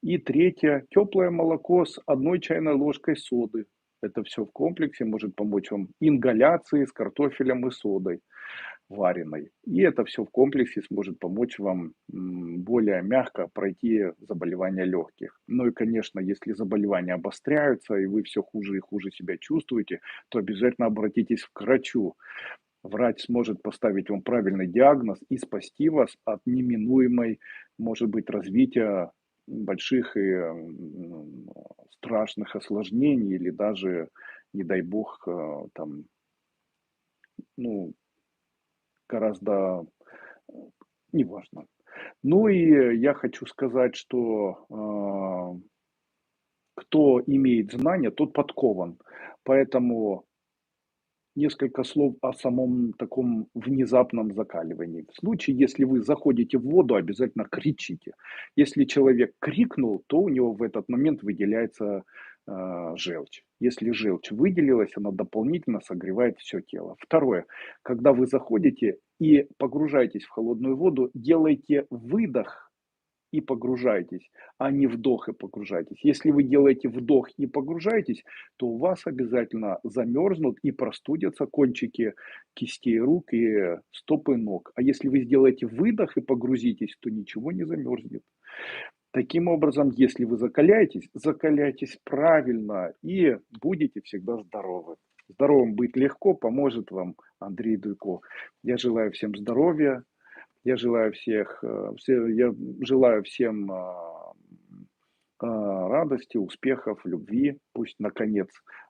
И третье, теплое молоко с 1 чайной ложкой соды. Это все в комплексе может помочь вам ингаляции с картофелем и содой вареной. И это все в комплексе сможет помочь вам более мягко пройти заболевания легких. Ну и, конечно, если заболевания обостряются, и вы все хуже и хуже себя чувствуете, то обязательно обратитесь к врачу. Врач сможет поставить вам правильный диагноз и спасти вас от неминуемой, может быть, развития больших и страшных осложнений или даже, не дай бог, там, ну, гораздо неважно. Ну и я хочу сказать, что кто имеет знания, тот подкован. Поэтому несколько слов о самом таком внезапном закаливании. В случае, если вы заходите в воду, обязательно кричите. Если человек крикнул, то у него в этот момент выделяется желчь. Если желчь выделилась, она дополнительно согревает все тело. Второе. Когда вы заходите и погружаетесь в холодную воду, делайте выдох и погружайтесь, а не вдох и погружайтесь. Если вы делаете вдох и погружаетесь, то у вас обязательно замерзнут и простудятся кончики кистей рук и стопы ног. А если вы сделаете выдох и погрузитесь, то ничего не замерзнет. Таким образом, если вы закаляетесь, закаляйтесь правильно и будете всегда здоровы. Здоровым быть легко поможет вам Андрей Дуйко. Я желаю всем здоровья, я желаю всем радости, успехов, любви. Пусть, наконец,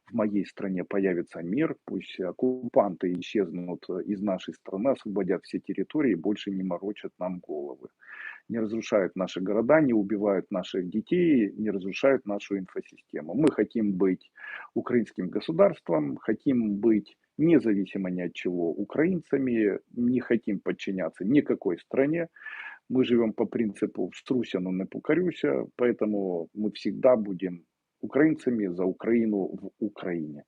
в моей стране появится мир, пусть оккупанты исчезнут из нашей страны, освободят все территории и больше не морочат нам головы. Не разрушают наши города, не убивают наших детей, не разрушают нашу инфосистему. Мы хотим быть украинским государством, хотим быть независимо ни от чего украинцами, не хотим подчиняться никакой стране. Мы живем по принципу «вструся, но не покорюся», поэтому мы всегда будем украинцами за Украину в Украине.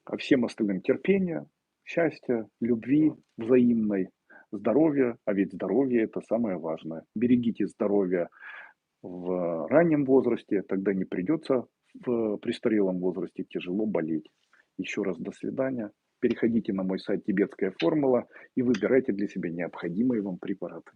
А всем остальным терпения, счастья, любви взаимной, здоровья, а ведь здоровье – это самое важное. Берегите здоровье в раннем возрасте, тогда не придется в престарелом возрасте тяжело болеть. Еще раз до свидания. Переходите на мой сайт «Тибетская формула» и выбирайте для себя необходимые вам препараты.